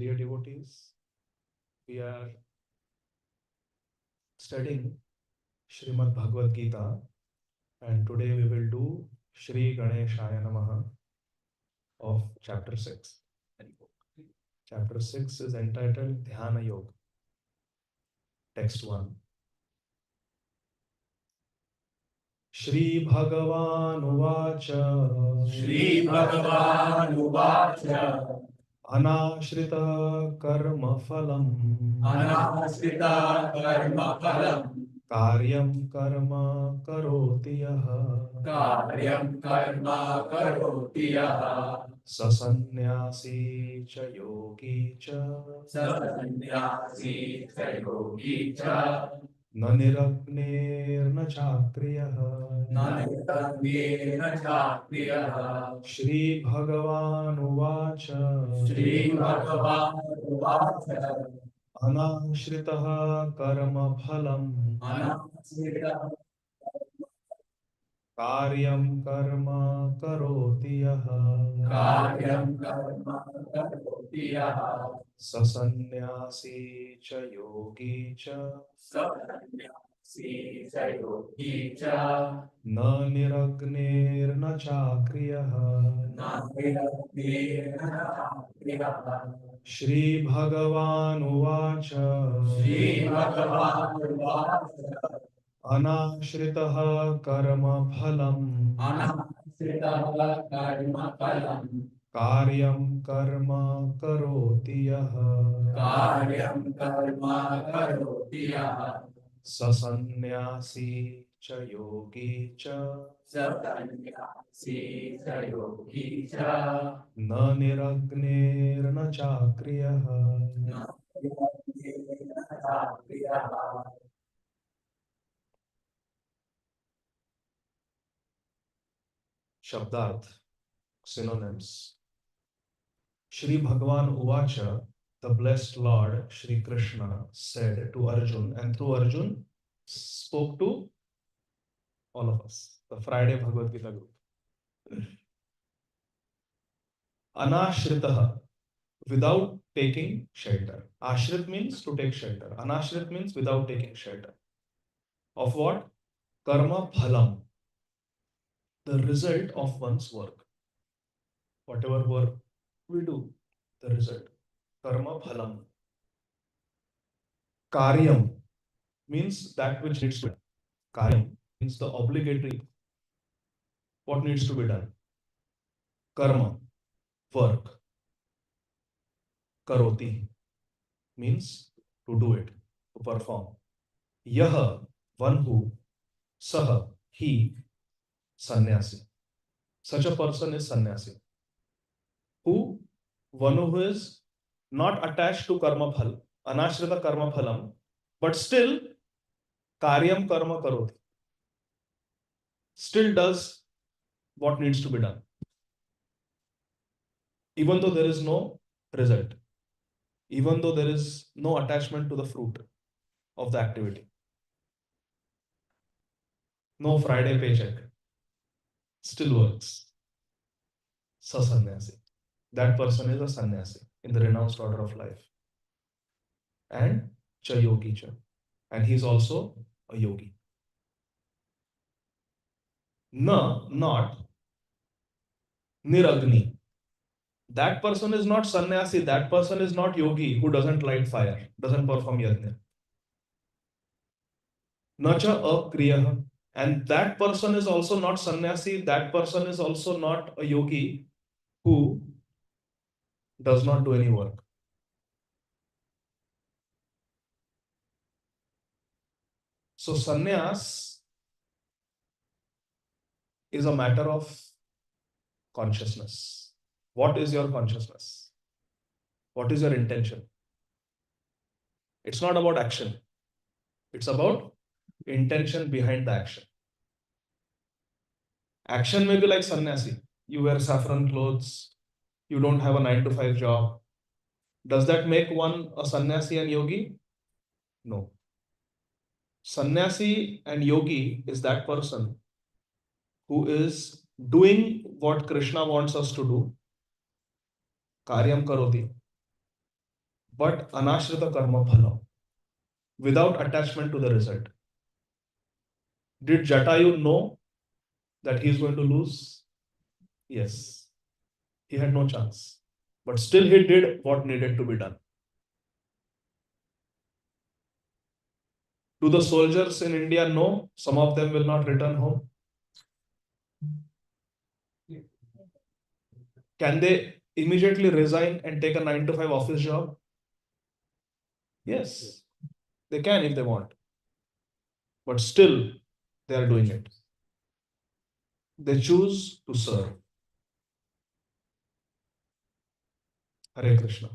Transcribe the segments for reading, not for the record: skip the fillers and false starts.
dear devotees, we are studying Srimad Bhagavad Gītā, and today we will do Shri Ganeshaya Namaha of chapter 6. Chapter 6 is entitled Dhyana Yoga. Text 1. Shri Bhagavan Uvacha Shri Bhagavan Uvacha Anashrita Karma Phalam Anashrita Karma Phalam Karyam Karma Karoti Yaha Karyam Karma Karoti Yaha Sasannyasi Cha Yogi Cha Sasannyasi Cha Yogi Cha Na Niragnir Na Chakriyah Nanitagnyena Chakriyaha Shri Bhagavan Uvacha Shri Bhagavan Uvacha Anashritaha Karma Phalam Anashrita Karyam Karma Karoti Yaha Karyam Karma Karoti Yaha Sasannyasi Cha Yogi Cha Sasannyasi Cha Yogi Cha Na Niragnir Na Chakriyah Nanitagnyena Chakriyaha Shri Bhagavan Uvacha Shri Bhagavan Uvacha Anashritaha Karma Phalam Anashrita Karma Phalam Karyam Karma Karoti Yaha Karyam Karma Karoti Yaha Sasannyasi Cha Yogi Cha Sasannyasi Cha Yogi Cha Na Niragnir Na Chakriyah Nanitagnyena Chakriyaha Shabdarth, synonyms. Shri Bhagavan Uvacha, the blessed Lord Shri Krishna said to Arjun, and through Arjun spoke to all of us, the Friday Bhagavad Gita group. Anashritaha, without taking shelter. Ashrit means to take shelter. Anashrit means without taking shelter. Of what? Karma phalam, the result of one's work. Whatever work we do, the result. Karma phalam. Karyam means that which needs to be done. Karyam means the obligatory, what needs to be done. Karma, work. Karoti means to do it, to perform. Yaha, one who. Saha, he. Sannyasi. Such a person is sannyasi. Who? One who is not attached to karma phal, anashrita karma phalam, but still karyam karma karoti. Still does what needs to be done. Even though there is no result. Even though there is no attachment to the fruit of the activity. No Friday paycheck. Still works. Sasannyasi. That person is a sannyasi in the renounced order of life. And cha yogi cha. And he is also a yogi. Na, not. Niragni. That person is not sannyasi. That person is not yogi who doesn't light fire, doesn't perform yajna. Nacha akriyaha. And that person is also not sannyasi. That person is also not a yogi who does not do any work. So sannyas is a matter of consciousness. What is your consciousness? What is your intention? It's not about action. It's about intention behind the action. Action may be like sannyasi. You wear saffron clothes. You don't have a 9-to-5 job. Does that make one a sannyasi and yogi? No. Sannyasi and yogi is that person who is doing what Krishna wants us to do. Karyam karoti. but anashrita karma phala, without attachment to the result. Did Jatayu know that he is going to lose? Yes. He had no chance. But still he did what needed to be done. Do the soldiers in India know some of them will not return home? Can they immediately resign and take a 9 to 5 office job? Yes, they can if they want. But still, they are doing it. They choose to serve. Hare Krishna.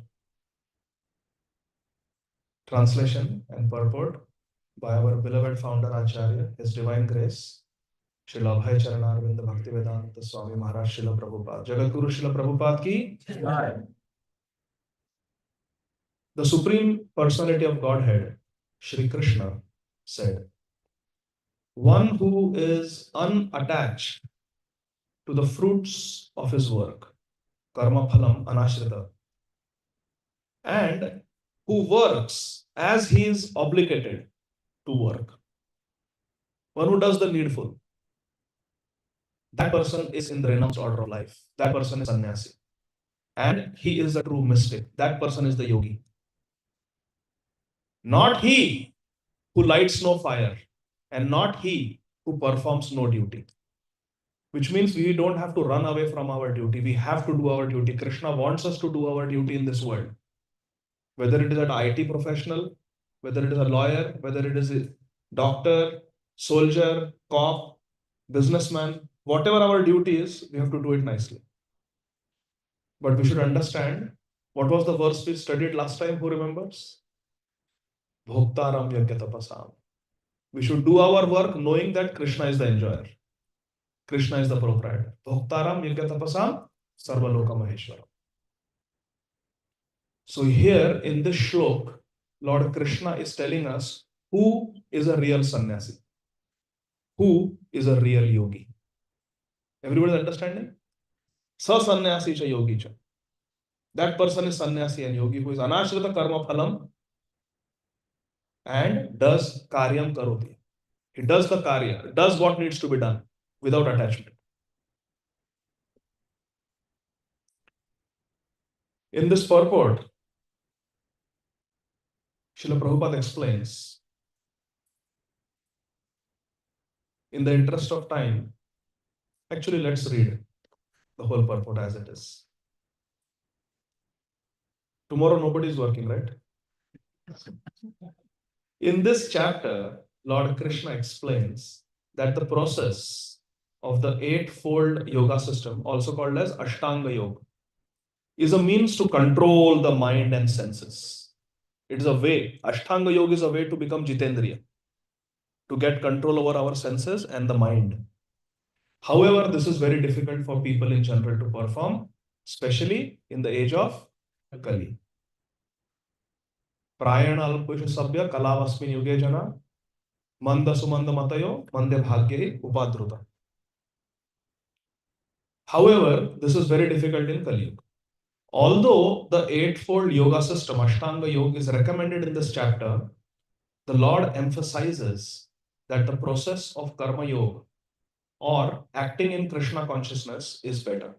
Translation and purport by our beloved founder Acharya, His Divine Grace, Srila Abhay Charanarvinda Bhaktivedanta Swami Maharaj Srila Prabhupada. Jagadguru Srila Prabhupada ki Jai. The Supreme Personality of Godhead, Shri Krishna, said, one who is unattached to the fruits of his work, karma phalam anashrita, and who works as he is obligated to work, one who does the needful, that person is in the renounced order of life. That person is sannyasi. And he is a true mystic. That person is the yogi. Not he who lights no fire, and not he who performs no duty. Which means we don't have to run away from our duty. We have to do our duty. Krishna wants us to do our duty in this world. Whether it is an IT professional, whether it is a lawyer, whether it is a doctor, soldier, cop, businessman, whatever our duty is, we have to do it nicely. But we should understand, what was the verse we studied last time? Who remembers? Bhoktaram yajna tapasam. We should do our work knowing that Krishna is the enjoyer. Krishna is the proprietor. Bhoktaram yajna tapasam sarvaloka maheshwara. So here in this shlok, Lord Krishna is telling us who is a real sannyasi, who is a real yogi. Everybody understanding? Sa sannyasi cha yogi cha. That person is sannyasi and yogi who is anashrita karma phalam and does karyam karoti. He does the karya, does what needs to be done without attachment. In this purport, Srila Prabhupada explains, in the interest of time, actually let's read the whole purport as it is. Tomorrow nobody is working, right? In this chapter, Lord Krishna explains that the process of the eightfold yoga system, also called as Ashtanga Yoga, is a means to control the mind and senses. It is a way, Ashtanga Yoga is a way to become Jitendriya, to get control over our senses and the mind. However, this is very difficult for people in general to perform, especially in the age of Kali. Prayana alpusha sabya kalavasmin yuge jana manda sumanda matayo mande bhagye upadruta. However, this is very difficult in Kali Yuga. Although the eightfold yoga system, Ashtanga Yoga, is recommended in this chapter, the Lord emphasizes that the process of Karma Yoga or acting in Krishna consciousness is better.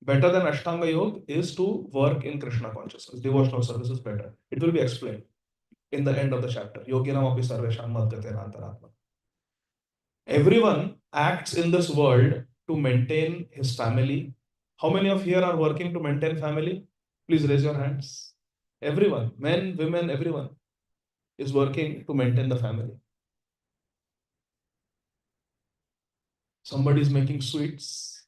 Better than Ashtanga Yoga is to work in Krishna consciousness. Devotional service is better. It will be explained in the end of the chapter. Yoginam api sarvesham madgatena antaratma. Everyone acts in this world to maintain his family. How many of here are working to maintain family? Please raise your hands. Everyone, men, women, everyone is working to maintain the family. Somebody is making sweets.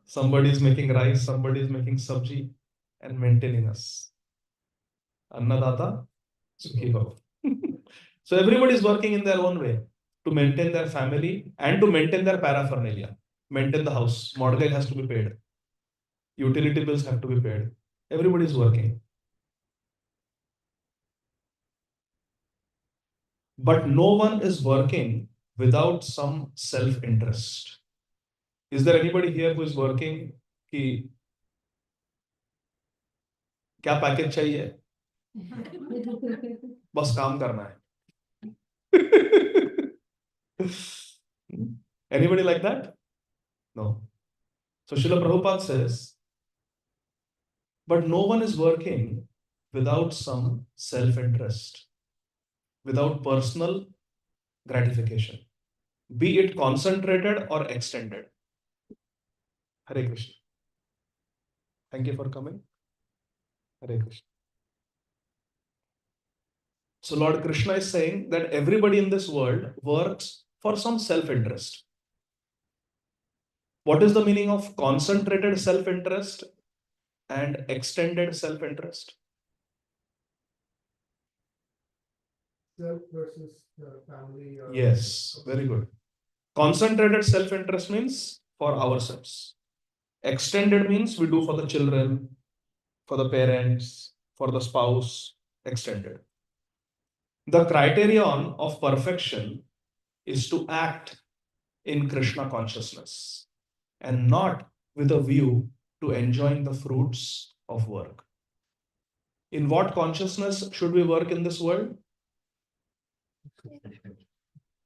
Somebody is making rice. Somebody is making sabji and maintaining us. Annadata, Sukhi Bhava. So everybody is working in their own way to maintain their family and to maintain their paraphernalia. Maintain the house. Mortgage has to be paid. Utility bills have to be paid. Everybody is working. But no one is working without some self-interest. Is there anybody here who is working कि क्या package चाहिए? बस काम करना है. Anybody like that? No. So Srila Prabhupada says, but no one is working without some self-interest, without personal gratification, be it concentrated or extended. Hare Krishna. Thank you for coming. Hare Krishna. So Lord Krishna is saying that everybody in this world works for some self-interest. What is the meaning of concentrated self-interest and extended self-interest? Self versus family. Yes, very good. Concentrated self-interest means for ourselves. Extended means we do for the children, for the parents, for the spouse, extended. The criterion of perfection is to act in Krishna consciousness and not with a view to enjoying the fruits of work. In what consciousness should we work in this world?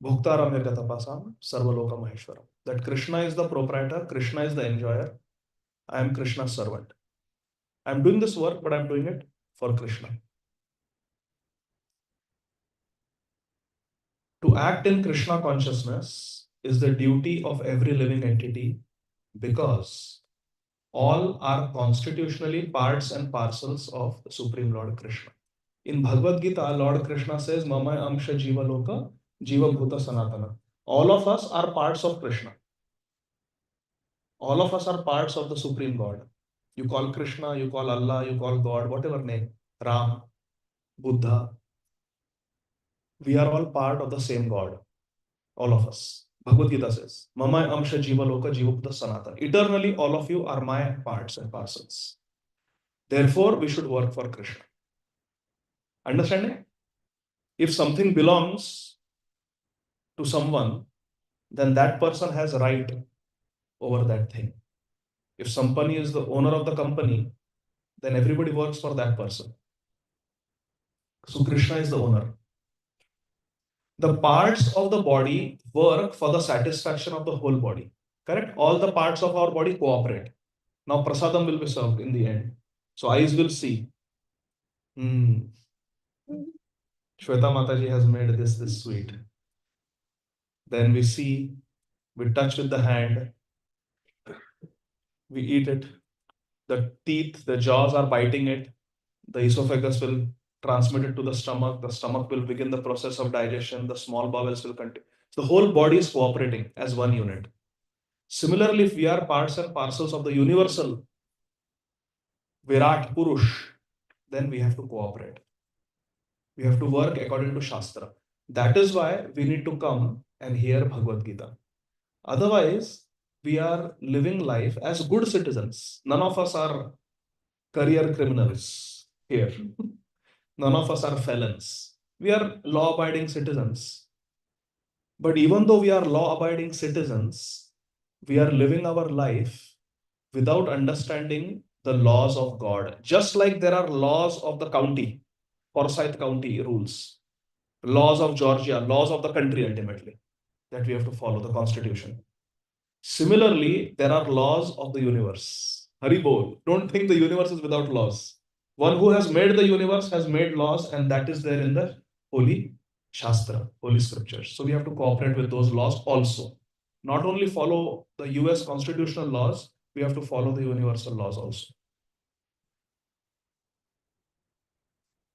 Bhuktaram Tapasam Sarvaloka Maheshwaram. That Krishna is the proprietor, Krishna is the enjoyer. I am Krishna's servant. I am doing this work, but I am doing it for Krishna. To act in Krishna consciousness is the duty of every living entity because all are constitutionally parts and parcels of the Supreme Lord Krishna. In Bhagavad Gītā, Lord Krishna says, Mama Amsha Jiva Loka, Jiva Bhuta Sanatana. All of us are parts of Krishna. All of us are parts of the Supreme God. You call Krishna, you call Allah, you call God, whatever name, Ram, Buddha. We are all part of the same God. All of us. Bhagavad Gita says, Mama Amsha Jiva Loka Jiva Bhuta Sanatana. Eternally, all of you are my parts and parcels. Therefore, we should work for Krishna. Understanding? If something belongs to someone, then that person has right over that thing. If somebody is the owner of the company, then everybody works for that person. So Krishna is the owner. The parts of the body work for the satisfaction of the whole body. Correct? All the parts of our body cooperate. Now prasadam will be served in the end. So eyes will see. Shweta Mataji has made this sweet. Then we see, we touch with the hand, we eat it. The teeth, the jaws are biting it. The esophagus will transmit it to the stomach will begin the process of digestion, the small bowels will continue. The whole body is cooperating as one unit. Similarly, if we are parts and parcels of the universal Virat Purush, then we have to cooperate. We have to work according to Shastra. That is why we need to come and hear Bhagavad Gita. Otherwise, we are living life as good citizens. None of us are career criminals here. None of us are felons. We are law-abiding citizens. But even though we are law-abiding citizens, we are living our life without understanding the laws of God. Just like there are laws of the county, Forsyth County rules, laws of Georgia, laws of the country ultimately, that we have to follow, the constitution. Similarly, there are laws of the universe. Haribol, don't think the universe is without laws. One who has made the universe has made laws, and that is there in the Holy Shastra, Holy Scriptures. So we have to cooperate with those laws also. Not only follow the US constitutional laws, we have to follow the universal laws also.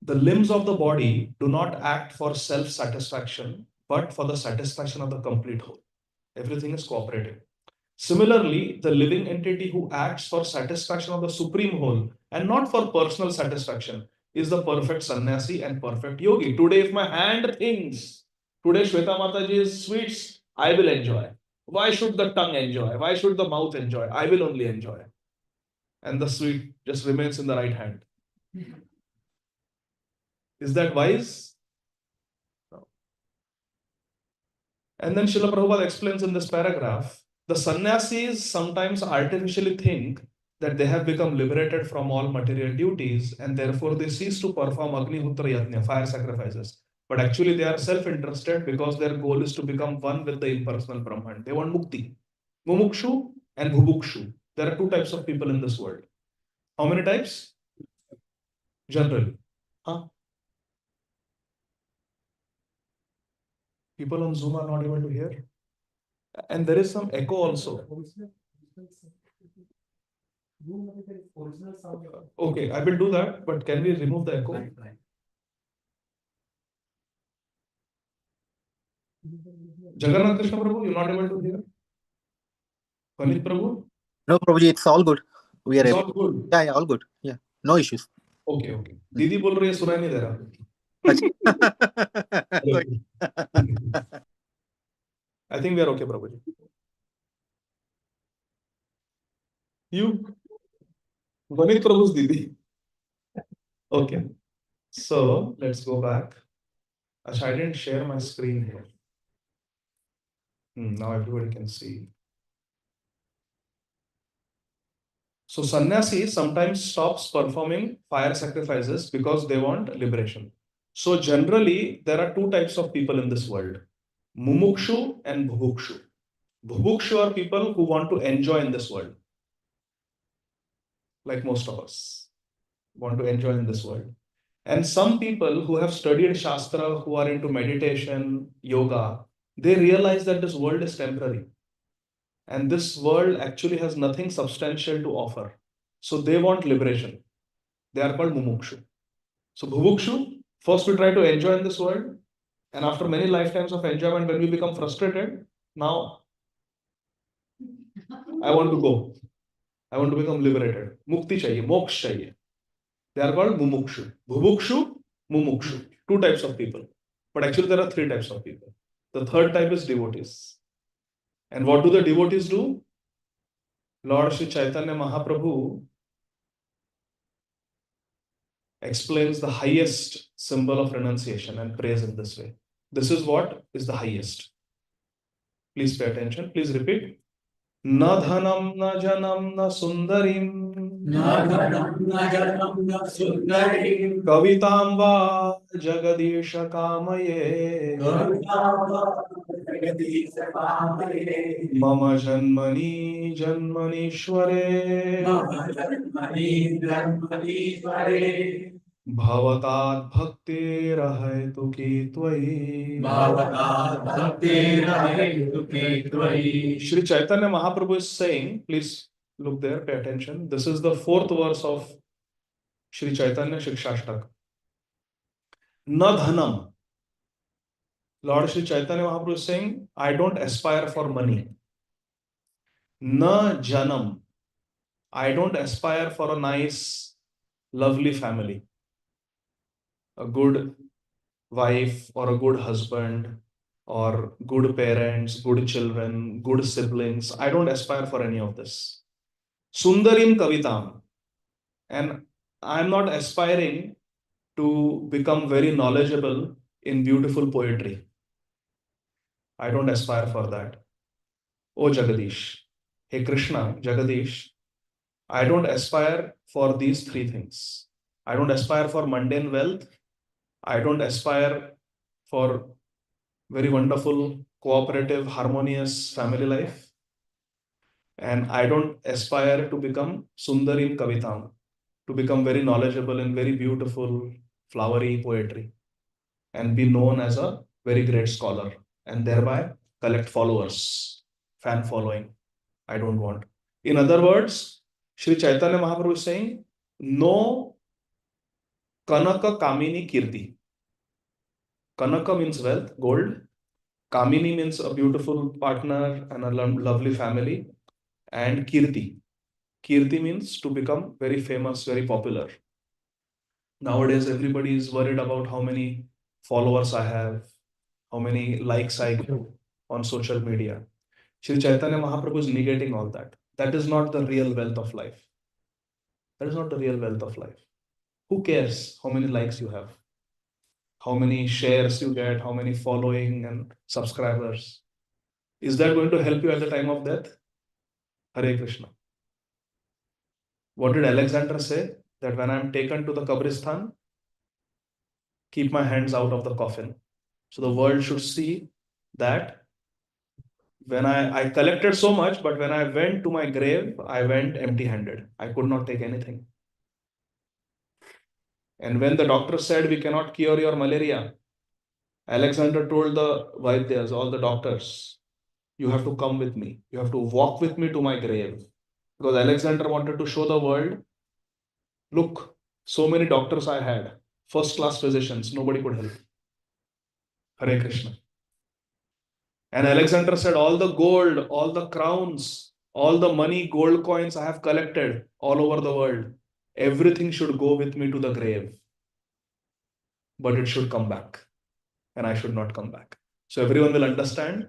The limbs of the body do not act for self-satisfaction, but for the satisfaction of the complete whole. Everything is cooperative. Similarly, the living entity who acts for satisfaction of the supreme whole and not for personal satisfaction is the perfect sannyasi and perfect yogi. Today, if my hand thinks, today Shweta Mataji's sweets, I will enjoy. Why should the tongue enjoy? Why should the mouth enjoy? I will only enjoy. And the sweet just remains in the right hand. Is that wise? No. And then Srila Prabhupada explains in this paragraph, the sannyasis sometimes artificially think that they have become liberated from all material duties and therefore they cease to perform Agnihotra Yajna, fire sacrifices. But actually they are self-interested because their goal is to become one with the impersonal Brahman. They want mukti. Mumukshu and Bhubukshu. There are two types of people in this world. How many types? Generally. Huh? People on Zoom are not able to hear. And there is some echo also. Okay, I will do that, but can we remove the echo? Jagannath Krishna Prabhu, you're not able to hear? Panit Prabhu? No, Prabhuji, it's all good. We are It's able. all good. Yeah, all good. Yeah, no issues. Okay, okay. दीदी बोल रही है सुनाई नहीं दे रहा. I think we are okay, Prabhuji. You? Vanit Prabhu's Didi. Okay. So let's go back. Achha, I didn't share my screen here. Now everybody can see. So sannyasi sometimes stops performing fire sacrifices because they want liberation. So generally, there are two types of people in this world. Mumukshu and Bhubukshu. Bhubukshu are people who want to enjoy in this world. Like most of us want to enjoy in this world. And some people who have studied Shastra, who are into meditation, yoga, they realize that this world is temporary. And this world actually has nothing substantial to offer. So they want liberation. They are called Mumukshu. So Bhubukshu, first we try to enjoy in this world. And after many lifetimes of enjoyment, when we become frustrated, now I want to go. I want to become liberated. Mukti chahiye, moksha chahiye. They are called Mumukshu. Bhubukshu, Mumukshu. Two types of people. But actually there are three types of people. The third type is devotees. And what do the devotees do? Lord Sri Chaitanya Mahaprabhu explains the highest symbol of renunciation and praise in this way. This is what is the highest. Please pay attention. Please repeat. Na dhanam na janam na sundarim kavitam va jagadisha kamaye mama janmani janmanishware Bhavatat bhakti rahaitu ki tvai. Shri Chaitanya Mahaprabhu is saying, please look there, pay attention. This is the fourth verse of Shri Chaitanya Shikshashtak. Na dhanam. Lord Shri Chaitanya Mahaprabhu is saying, I don't aspire for money. Na janam. I don't aspire for a nice, lovely family. A good wife or a good husband or good parents, good children, good siblings. I don't aspire for any of this. Sundarim kavitam. And I'm not aspiring to become very knowledgeable in beautiful poetry. I don't aspire for that. Oh Jagadish. Hey Krishna, Jagadish. I don't aspire for these three things. I don't aspire for mundane wealth. I don't aspire for very wonderful, cooperative, harmonious family life. And I don't aspire to become Sundarim Kavitam, to become very knowledgeable in very beautiful, flowery poetry and be known as a very great scholar and thereby collect followers, fan following. I don't want. In other words, Sri Chaitanya Mahaprabhu is saying, no Kanaka Kamini Kirti. Kanaka means wealth, gold. Kamini means a beautiful partner and a lovely family. And Kirti. Kirti means to become very famous, very popular. Nowadays, everybody is worried about how many followers I have, how many likes I get on social media. Shri Chaitanya Mahaprabhu is negating all that. That is not the real wealth of life. That is not the real wealth of life. Who cares how many likes you have? How many shares you get? How many following and subscribers? Is that going to help you at the time of death? Hare Krishna. What did Alexander say? That when I am taken to the Kabristan, keep my hands out of the coffin. So the world should see that when I collected so much, but when I went to my grave, I went empty handed. I could not take anything. And when the doctor said, we cannot cure your malaria, Alexander told the Vaidyas, all the doctors, you have to come with me. You have to walk with me to my grave. Because Alexander wanted to show the world, look, so many doctors I had, first class physicians, nobody could help. Hare Krishna. And Alexander said, all the gold, all the crowns, all the money, gold coins I have collected all over the world, everything should go with me to the grave. But it should come back. And I should not come back. So everyone will understand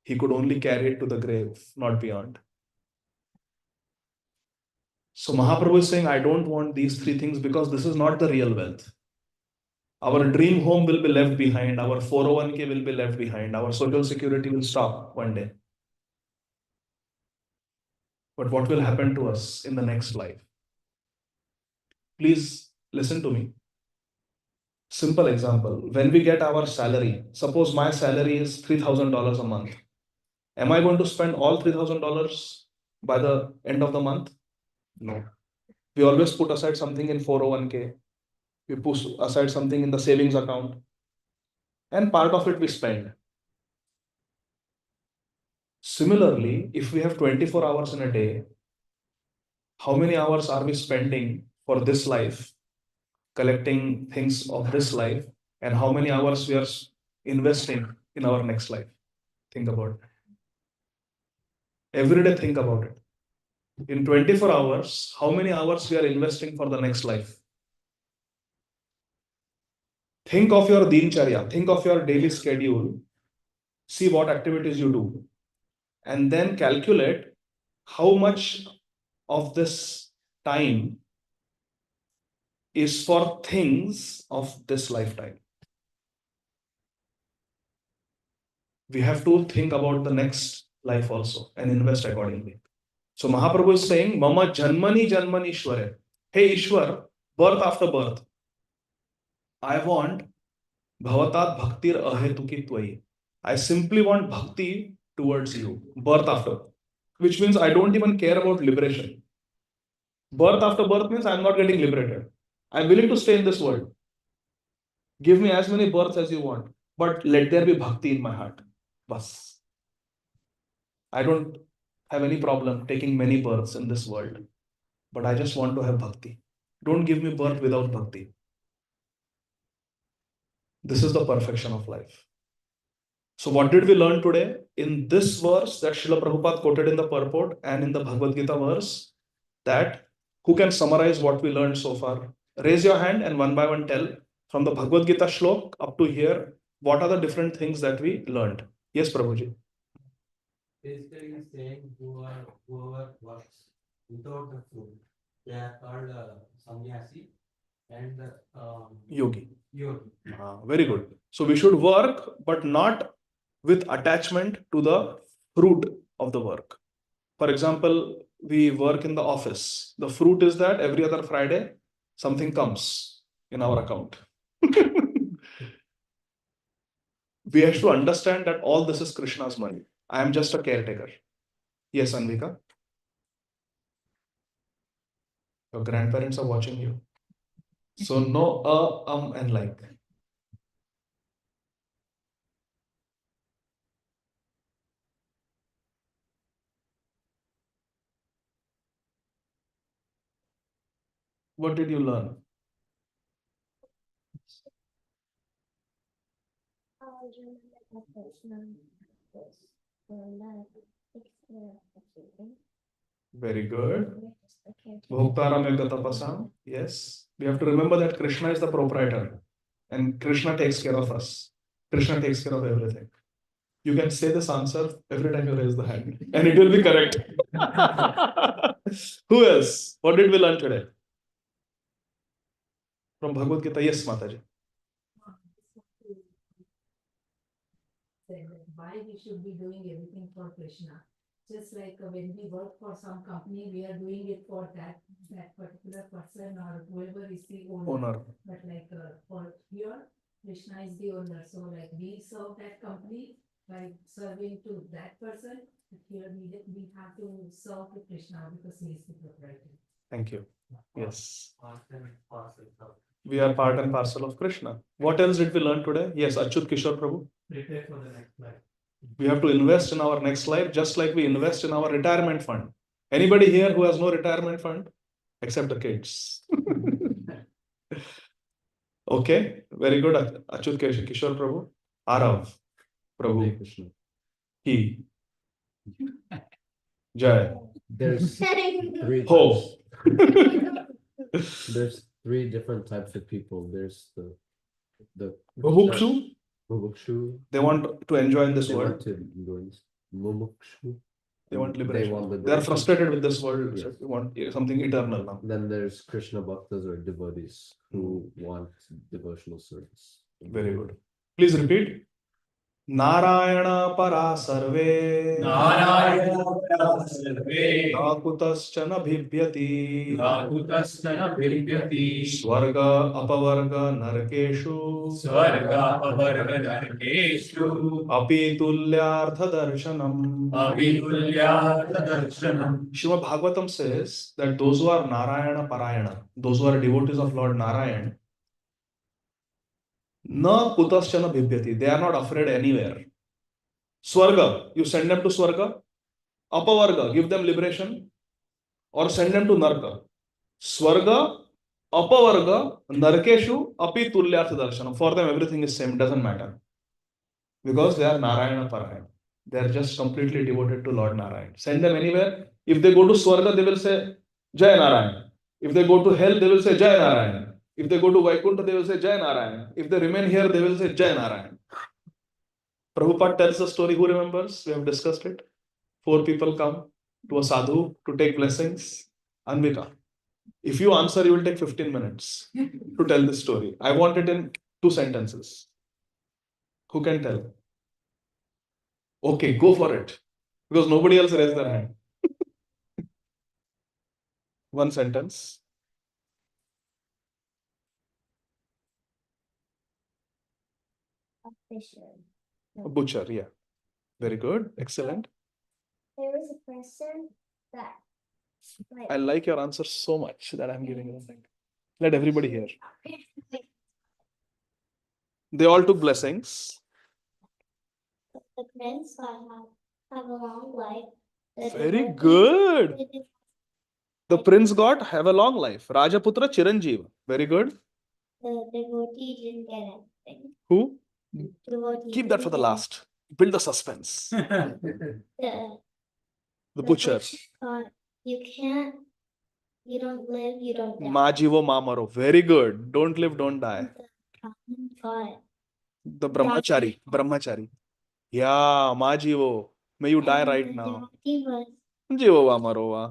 he could only carry it to the grave, not beyond. So Mahaprabhu is saying, I don't want these three things because this is not the real wealth. Our dream home will be left behind. Our 401k will be left behind. Our social security will stop one day. But what will happen to us in the next life? Please listen to me. Simple example. When we get our salary, suppose my salary is $3,000 a month. Am I going to spend all $3,000 by the end of the month? No. We always put aside something in 401k. We put aside something in the savings account. And part of it we spend. Similarly, if we have 24 hours in a day, how many hours are we spending for this life, collecting things of this life, and how many hours we are investing in our next life? Think about it. Every day, think about it. In 24 hours, how many hours we are investing for the next life? Think of your dincharya, think of your daily schedule, see what activities you do, and then calculate how much of this time is for things of this lifetime. We have to think about the next life also and invest accordingly. So Mahaprabhu is saying, Mama Janmani Janmani Ishware. Hey Ishwar, birth after birth. I want Bhavatat Bhaktir Ahetuki Tvai. I simply want bhakti towards you, birth after. Which means I don't even care about liberation. Birth after birth means I'm not getting liberated. I'm willing to stay in this world. Give me as many births as you want, but let there be bhakti in my heart. Bas. I don't have any problem taking many births in this world, but I just want to have bhakti. Don't give me birth without bhakti. This is the perfection of life. So what did we learn today? In this verse that Srila Prabhupada quoted in the purport and in the Bhagavad Gita verse, that who can summarize what we learned so far? Raise your hand and one by one tell from the Bhagavad Gita shlok up to here, what are the different things that we learned? Yes, Prabhuji. Basically, he's saying whoever works without the food, they are called sannyasi and Yogi. yogi. Very good. So we should work, but not with attachment to the fruit of the work. For example, we work in the office. The fruit is that every other Friday, something comes in our account. We have to understand that all this is Krishna's money. I am just a caretaker. Yes, Anvika? Your grandparents are watching you. So no, and like. What did you learn? Very good. Bhoktaram Yagatapasam. Yes. We have to remember that Krishna is the proprietor and Krishna takes care of us. Krishna takes care of everything. You can say this answer every time you raise the hand and it will be correct. Who else? What did we learn today? From Bhagavad Gita. Yes, Mataji. Why we should be doing everything for Krishna. just like when we work for some company, we are doing it for that particular person or whoever is the owner. But like for here, Krishna is the owner. So like we serve that company by serving to that person. But here we have to serve to Krishna because he is the proprietor. Thank you. Yes. Part and parcel of We are part and parcel of Krishna. What else did we learn today? Yes, Achyut Kishore Prabhu. prepare for the next life. We have to invest in our next life just like we invest in our retirement fund. Anybody here who has no retirement fund? Except the kids. Okay, very good. Achyut Kishore Prabhu. Arav Prabhu. Krishna. He. Jai. There's three Ho. types. There's three different types of people. There's the Bubukshu. Bubukshu. They want to enjoy in this They want world. to enjoy. Mumukshu. They want They liberation. want They are liberation. frustrated with this world. Yes. So they want something eternal now. Then there's Krishna Bhaktas or devotees who want devotional service. Very good. Please repeat. Narayana para sarve. Narayana sarve. Nakutascha na bhibyati. Nakutascha bhiryati. Swarga apavarga narakeshu. Swarga avarga narkeshu. Api tulyartha darshanam. Avitulyartha darshanam. Srimad Bhagavatam says that those who are Narayana Parayana, those who are devotees of Lord Narayan, na kutaschana bhibyati, they are not afraid anywhere. Swarga, you send them to Swarga. Apavarga, give them liberation. Or send them to Narka. Swarga, Apavarga, Narkeshu, Api tulyartha darshanam. For them everything is same, doesn't matter. Because they are Narayana Parayana. They are just completely devoted to Lord Narayan. Send them anywhere. If they go to Swarga, they will say Jai Narayan. If they go to hell, they will say Jai Narayan. If they go to Vaikuntha, they will say Jai Narayan. If they remain here, they will say Jai Narayan. Prabhupada tells a story. Who remembers? We have discussed it. 4 people come to a sadhu to take blessings. Anvika. If you answer, you will take 15 minutes to tell this story. I want it in 2 sentences. Who can tell? Okay, go for it. Because nobody else raised their hand. 1 sentence. A fisher. A butcher, yeah. Very good. Excellent. There was a person that like I like your answer so much that I'm giving you. Let everybody hear. They all took blessings. the prince have a long life. The Very devotee- good. the de- The prince got have a long life. Rajaputra Chiranjeev. Very good. The devotee didn't get anything. Who? Devotee Keep that for the didn't get last. Build the suspense. The The butcher. got, you don't live, you don't die. Majivo Mamaro. Very good. Don't live, don't die. The Brahmin got, The brahmachari. Brahmachari. Yeah, Majivo. May you die and right the now. devotee was, Jivo Vamarova.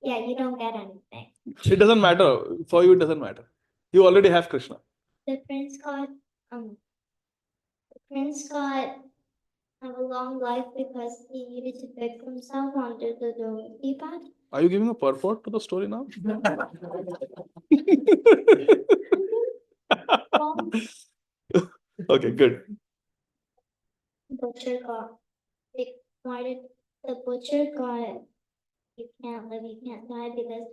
yeah, you don't get anything. It doesn't matter. For you, it doesn't matter. You already have Krishna. The prince got have a long life because he needed to pick himself under the devotee path. Are you giving a purport to the story now? Okay, good. Butcher got, why did the butcher got, you can't live, you can't die, because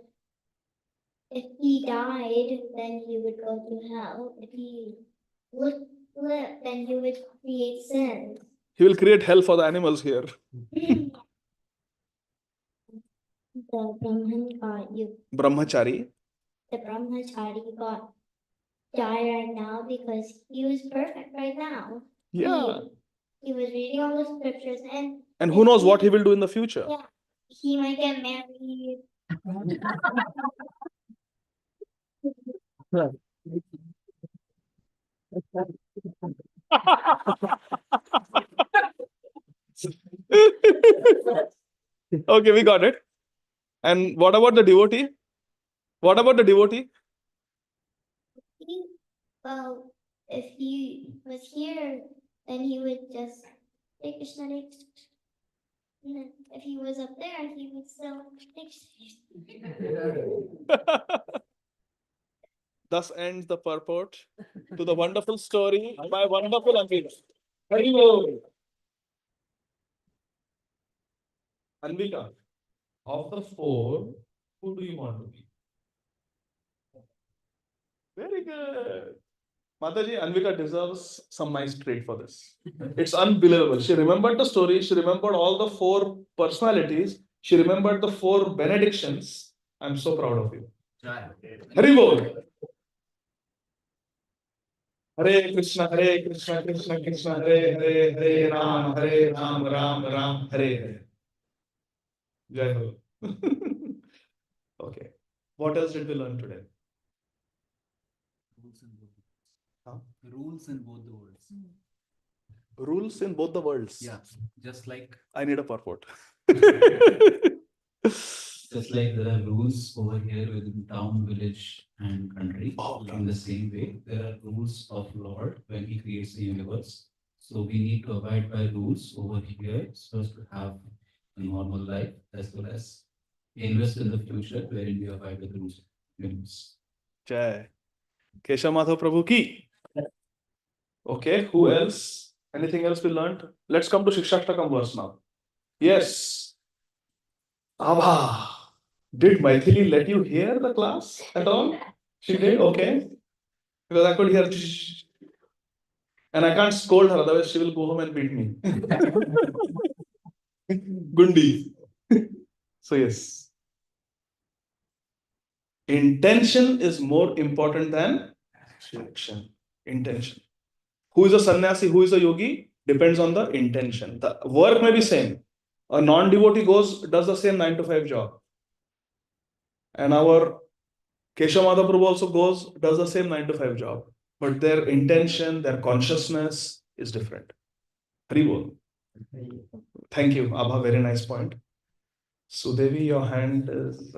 if he died, then he would go to hell. If he lived, then he would create sins. He will create hell for the animals here. The Brahman got you. Brahmachari. The Brahmachari got die right now because he was perfect right now. Yeah. He was reading all the scriptures And who knows what he will do in the future? Yeah. He might get married. Okay, we got it. And what about the devotee? What about the devotee? Well, if he was here, then he would just take Krishna. And then if he was up there, he would still fix it. Thus ends the purport to the wonderful story by wonderful Anvika. Hari Bol. Anvika, of the four, who do you want to be? Very good. Mataji, Anvika deserves some nice treat for this. It's unbelievable. She remembered the story. She remembered all the four personalities. She remembered the four benedictions. I'm so proud of you. Hari Bol. Hare Krishna, Krishna Krishna, Hare Hare, Hare Ram, Ram, Hare Hare. Jai Ho. Okay. What else did we learn today? Huh? Rules in both the worlds. Rules in both the worlds. Yeah, just like I need a purport. just like there are rules over here within town, village, and country. Okay. In the same way, there are rules of Lord when He creates the universe. So we need to abide by rules over here so as to have a normal life as well as invest in the future wherein we abide by the rules of the universe. Jai. Keshav Madhav Prabhu ki. Okay, who else? Anything else we learned? Let's come to Shikshashtakam verse now. Yes. Abha. Did Maithili let you hear the class at all? She did? Okay. Because I could hear and I can't scold her, otherwise she will go home and beat me. Gundi. So yes. Intention is more important than action. Intention. Who is a sannyasi, who is a yogi? Depends on the intention. The work may be same. A non-devotee does the same 9 to 5 job. And our Keshav Madhav Prabhu also does the same 9 to 5 job. But their intention, their consciousness is different. Hari Bol. Thank you, Abha. Very nice point. Sudevi, your hand is...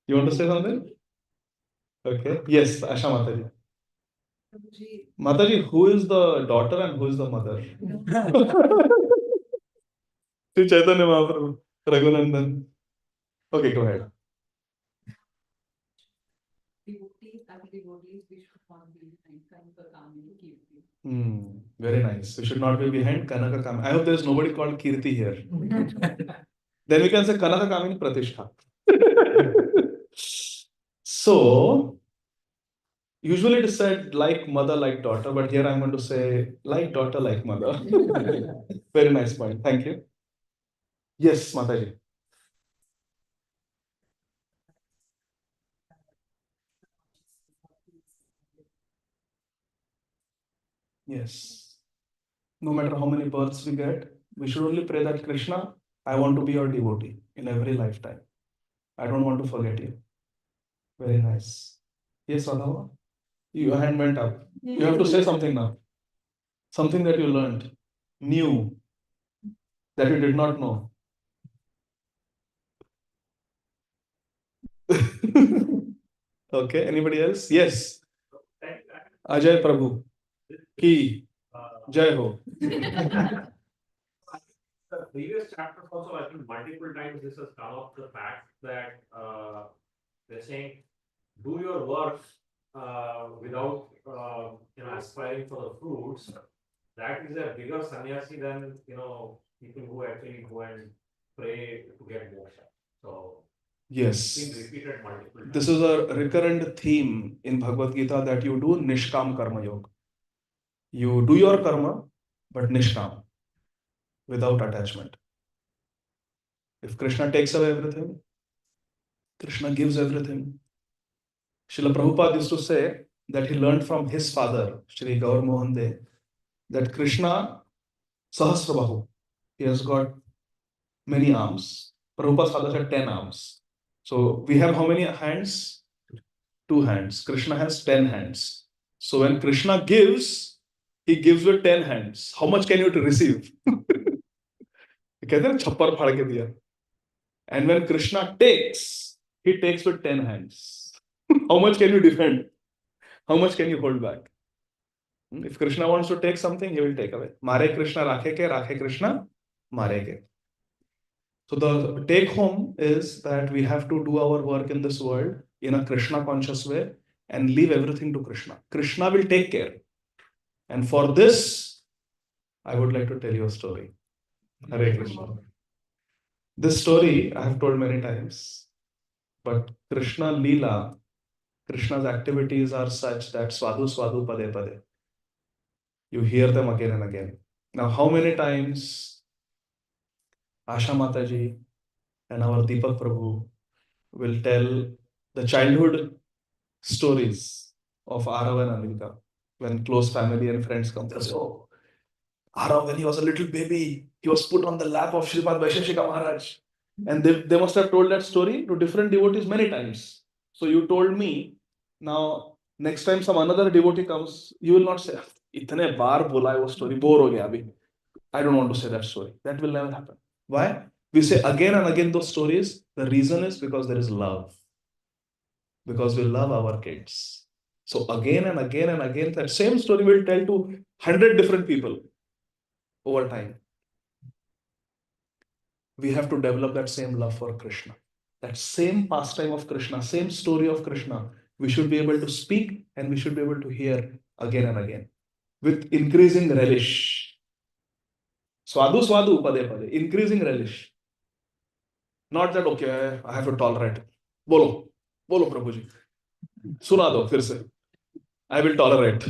You want to say something? Okay. Yes, Asha Mataji. Mataji, who is the daughter and who is the mother? Sri Chaitanya Mahaprabhu, Raghunandan. Okay, go ahead. Devotees, as devotees, we should not be behind Kanaka Kamini Kirti. Very nice. We should not be behind Kanaka Kamini. I hope there is nobody called Kirti here. Then we can say Kanaka Kamini Pratishtha. So, usually it is said like mother, like daughter, but here I'm going to say like daughter, like mother. Very nice point. Thank you. Yes, Mataji. Yes. No matter how many births we get, we should only pray that Krishna, I want to be your devotee in every lifetime. I don't want to forget you. Very nice. Yes, Adhava? Your hand went up. You have to say something now. Something that you learned, new, that you did not know. Okay, anybody else? Yes. Ajay Prabhu. Ki. Jai Ho. The previous chapter also, I think multiple times this has come up, the fact that they're saying, do your work without aspiring for the fruits. That is a bigger sannyasi than people who actually go and pray to get moksha. So yes, it's been repeated multiple times. This is a recurrent theme in Bhagavad Gita that you do Nishkam Karma Yoga. You do your karma, but Nishkam, without attachment. If Krishna takes away everything, Krishna gives everything. Srila Prabhupada used to say that he learned from his father, Shri Gaur Mohan De, that Krishna Sahasrabahu, he has got many arms. Prabhupada's father said 10 arms. So we have how many hands? 2 hands. Krishna has 10 hands. So when Krishna gives, he gives with 10 hands. How much can you receive? And when Krishna takes, he takes with 10 hands. How much can you defend? How much can you hold back? If Krishna wants to take something, he will take away. Mare Krishna rakhe ke, rakhe Krishna मारे गए. So the take home is that we have to do our work in this world in a Krishna conscious way and leave everything to Krishna. Krishna will take care. And for this, I would like to tell you a story. Hare Krishna. This story I have told many times, but Krishna Leela, Krishna's activities are such that Swadu Swadu Pade Pade. You hear them again and again. Now, how many times Asha Mataji and our Deepak Prabhu will tell the childhood stories of Arav and Anvika when close family and friends come. They say, oh, Arav, when he was a little baby, he was put on the lap of Srimad Vaisheshika Maharaj. And they must have told that story to different devotees many times. So you told me, now next time some another devotee comes, you will not say, itne baar bola hai wo story, bore ho gaya abhi. I don't want to say that story. That will never happen. Why? We say again and again those stories. The reason is because there is love. Because we love our kids. So again and again and again, that same story will tell to 100 different people over time. We have to develop that same love for Krishna. That same pastime of Krishna, same story of Krishna, we should be able to speak and we should be able to hear again and again with increasing relish. Swadu swadu pade pade, increasing relish. Not that, okay, I have to tolerate. Bolo Prabhuji. Suna do, fir se. I will tolerate.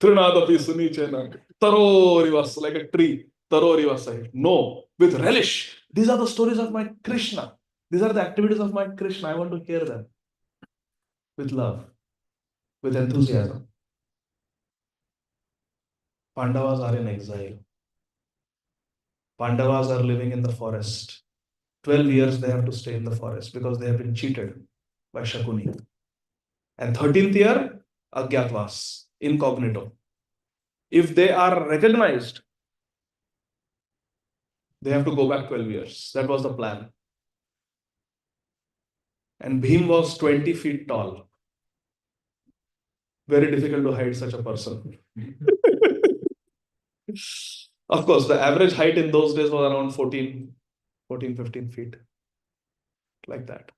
Trinadapi suni chena. Taro rivas, like a tree. Taro rivas. No, with relish. These are the stories of my Krishna. These are the activities of my Krishna. I want to hear them. With love. With enthusiasm. Pandavas are in exile. Pandavas are living in the forest. 12 years they have to stay in the forest because they have been cheated by Shakuni. And 13th year, Agyatwas, incognito. If they are recognized, they have to go back 12 years. That was the plan. And Bhim was 20 feet tall. Very difficult to hide such a person. Of course, the average height in those days was around 14, 15 feet. Like that.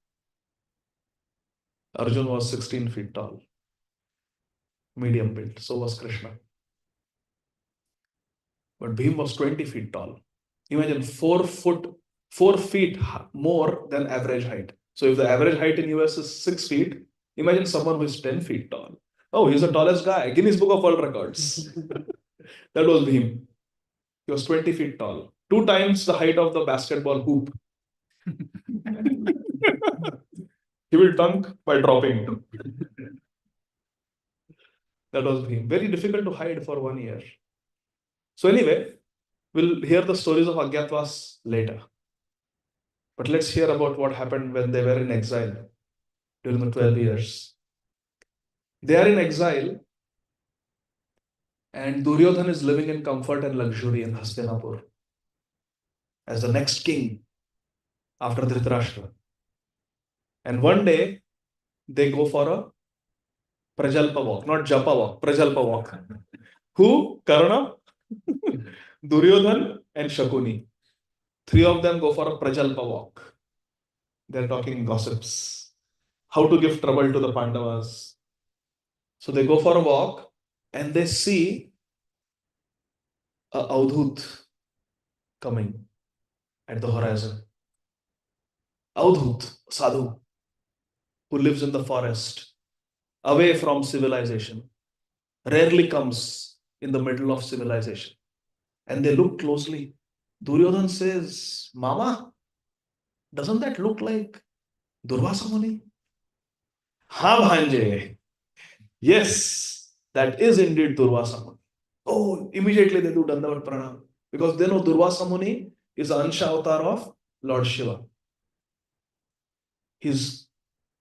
Arjun was 16 feet tall. Medium built. So was Krishna. But Bhim was 20 feet tall. Imagine 4 feet more than average height. So if the average height in US is 6 feet, imagine someone who is 10 feet tall. Oh, he's the tallest guy. Guinness Book of World Records. That was Bhim. He was 20 feet tall. 2 times the height of the basketball hoop. He will dunk by dropping. That was Bhim. Very difficult to hide for 1 year. So anyway, we'll hear the stories of Agyatwas later. But let's hear about what happened when they were in exile during the 12 years. They are in exile and Duryodhan is living in comfort and luxury in Hastinapur as the next king after Dhritarashtra. And one day they go for a Prajalpa walk, not Japa walk, Prajalpa walk. Who? Karna, Duryodhan and Shakuni. 3 of them go for a Prajalpa walk. They're talking gossips. How to give trouble to the Pandavas. So they go for a walk and they see a Avdhut coming at the horizon. Avdhut, sadhu, who lives in the forest, away from civilization, rarely comes in the middle of civilization. And they look closely. Duryodhan says, Mama, doesn't that look like Durvasa Muni? Ha Bhanje. Yes, that is indeed Durvasa Muni. Oh, immediately they do Dandavat Pranam. Because they know Durvasa Muni is the Ansha avatar of Lord Shiva. He's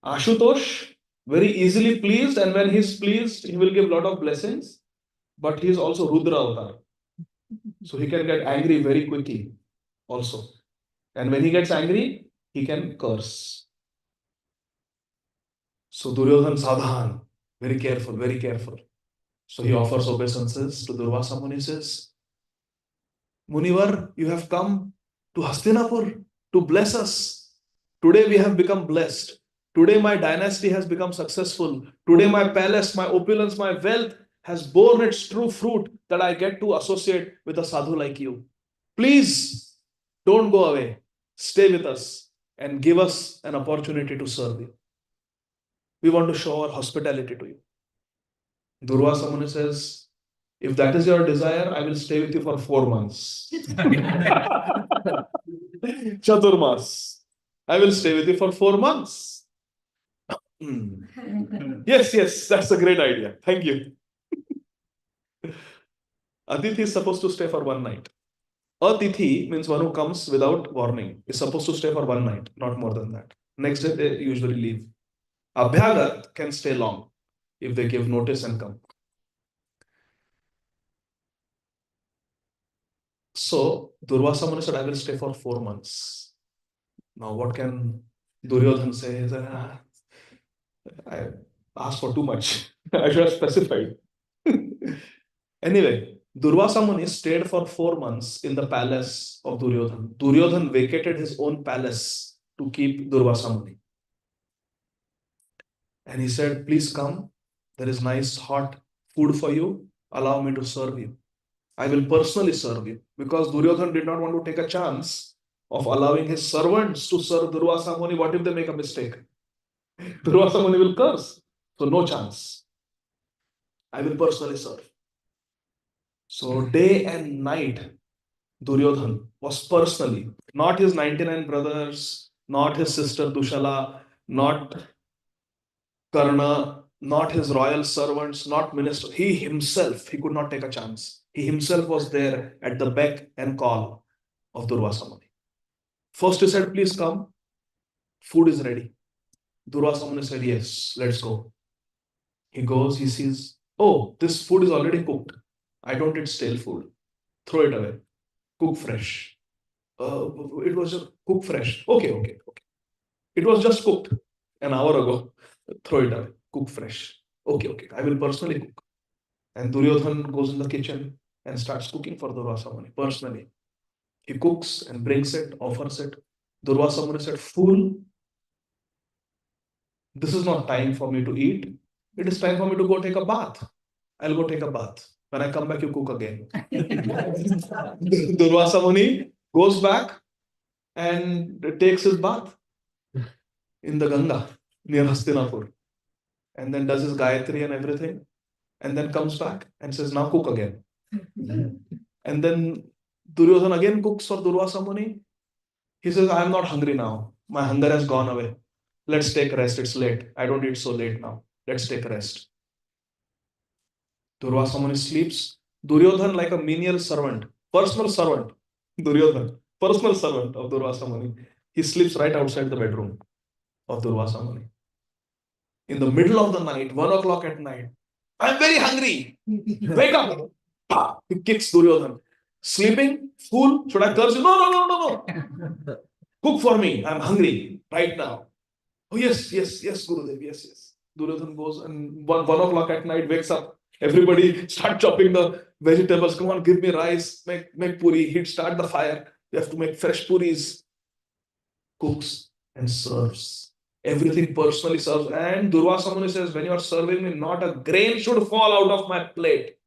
Ashutosh, very easily pleased, and when he's pleased, he will give a lot of blessings. But he is also Rudra avatar. So he can get angry very quickly also. And when he gets angry, he can curse. So Duryodhan Sadhan, very careful, very careful. So he offers obeisances to Durvasa Muni, says, Munivar, you have come to Hastinapur to bless us. Today we have become blessed. Today my dynasty has become successful. Today my palace, my opulence, my wealth has borne its true fruit that I get to associate with a sadhu like you. Please don't go away. Stay with us and give us an opportunity to serve you. We want to show our hospitality to you. Durvasa Muni says, if that is your desire, I will stay with you for 4 months. Chaturmas. I will stay with you for 4 months. Yes, that's a great idea. Thank you. Atithi is supposed to stay for 1 night. Atithi means one who comes without warning. Is supposed to stay for 1 night, not more than that. Next day they usually leave. Abhyagat can stay long if they give notice and come. So Durvasa Muni said, I will stay for 4 months. Now what can Duryodhan say? He said, I asked for too much. I should have specified. Anyway, Durvasa Muni stayed for 4 months in the palace of Duryodhan. Duryodhan vacated his own palace to keep Durvasa Muni. And he said, please come. There is nice hot food for you. Allow me to serve you. I will personally serve you. Because Duryodhan did not want to take a chance of allowing his servants to serve Durvasa Muni. What if they make a mistake? Durvasa Muni will curse. So no chance. I will personally serve. So day and night, Duryodhan was personally, not his 99 brothers, not his sister Dushala, not Karna, not his royal servants, not ministers. He himself, he could not take a chance. He himself was there at the beck and call of Durvasa Muni. First he said, please come. Food is ready. Durvasa Muni said, yes, let's go. He goes, he sees, oh, this food is already cooked. I don't eat stale food. Throw it away. Cook fresh. It was just cook fresh. Okay. It was just cooked an hour ago. Throw it away. Cook fresh. Okay. I will personally cook. And Duryodhan goes in the kitchen and starts cooking for Durvasa Muni personally. He cooks and brings it, offers it. Durvasa Muni said, fool, this is not time for me to eat. It is time for me to go take a bath. I'll go take a bath. When I come back, you cook again. Durvasa Muni goes back and takes his bath in the Ganga near Hastinapur. And then does his Gayatri and everything. And then comes back and says, now cook again. And then Duryodhan again cooks for Durvasa Muni. He says, I am not hungry now. My hunger has gone away. Let's take rest. It's late. I don't eat so late now. Let's take rest. Durvasa Muni sleeps. Duryodhan, like a menial servant, personal servant, Duryodhan, personal servant of Durvasa Muni. He sleeps right outside the bedroom of Durvasa Muni. In the middle of the night, 1 o'clock at night, I'm very hungry. Wake up. He kicks Duryodhan. Sleeping? Fool? Should I curse you? No. Cook for me. I'm hungry right now. Oh, yes, Gurudev. Yes. Duryodhan goes and 1 o'clock at night wakes up. Everybody start chopping the vegetables. Come on, give me rice. Make puri. He'd start the fire. You have to make fresh puris. Cooks and serves. Everything personally serves. And Durvasa Muni says, when you are serving me, not a grain should fall out of my plate.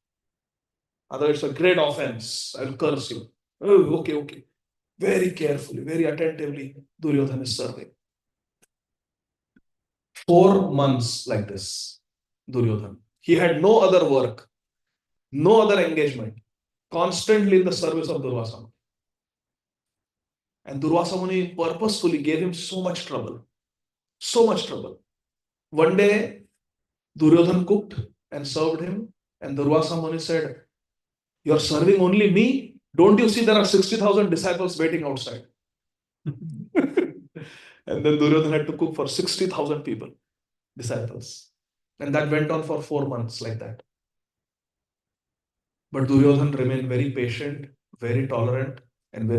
Otherwise, it's a great offense. I'll curse you. Oh, okay. Very carefully, very attentively, Duryodhan is serving. 4 months like this, Duryodhan. He had no other work, no other engagement, constantly in the service of Durvasa Muni. And Durvasa Muni purposefully gave him so much trouble. One day, Duryodhan cooked and served him, and Durvasa Muni said, you're serving only me? Don't you see there are 60,000 disciples waiting outside? And then Duryodhan had to cook for 60,000 people, disciples. And that went on for 4 months like that. But Duryodhan remained very patient, very tolerant, and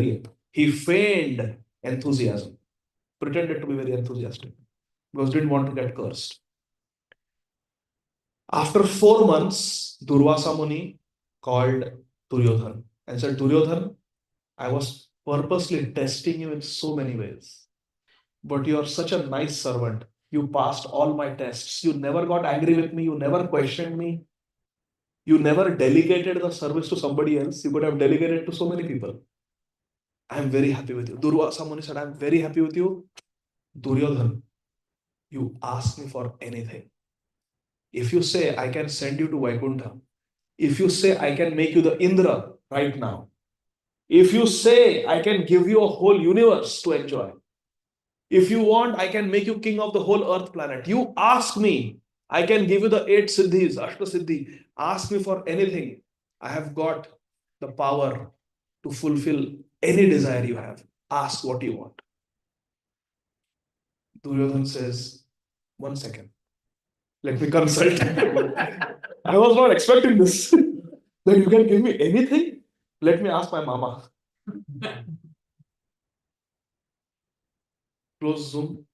he feigned enthusiasm, pretended to be very enthusiastic, because didn't want to get cursed. After 4 months, Durvasa Muni called Duryodhan and said, Duryodhan, I was purposely testing you in so many ways. But you are such a nice servant. You passed all my tests. You never got angry with me. You never questioned me. You never delegated the service to somebody else. You could have delegated to so many people. I am very happy with you. Durvasa Muni said, I am very happy with you. Duryodhan, you ask me for anything. If you say, I can send you to Vaikuntha. If you say, I can make you the Indra right now. If you say, I can give you a whole universe to enjoy. If you want, I can make you king of the whole earth planet. You ask me, I can give you the 8 siddhis, Ashta Siddhi. Ask me for anything. I have got the power to fulfill any desire you have. Ask what you want. Duryodhan says, 1 second. Let me consult. I was not expecting this. That you can give me anything? Let me ask my mama. Close Zoom.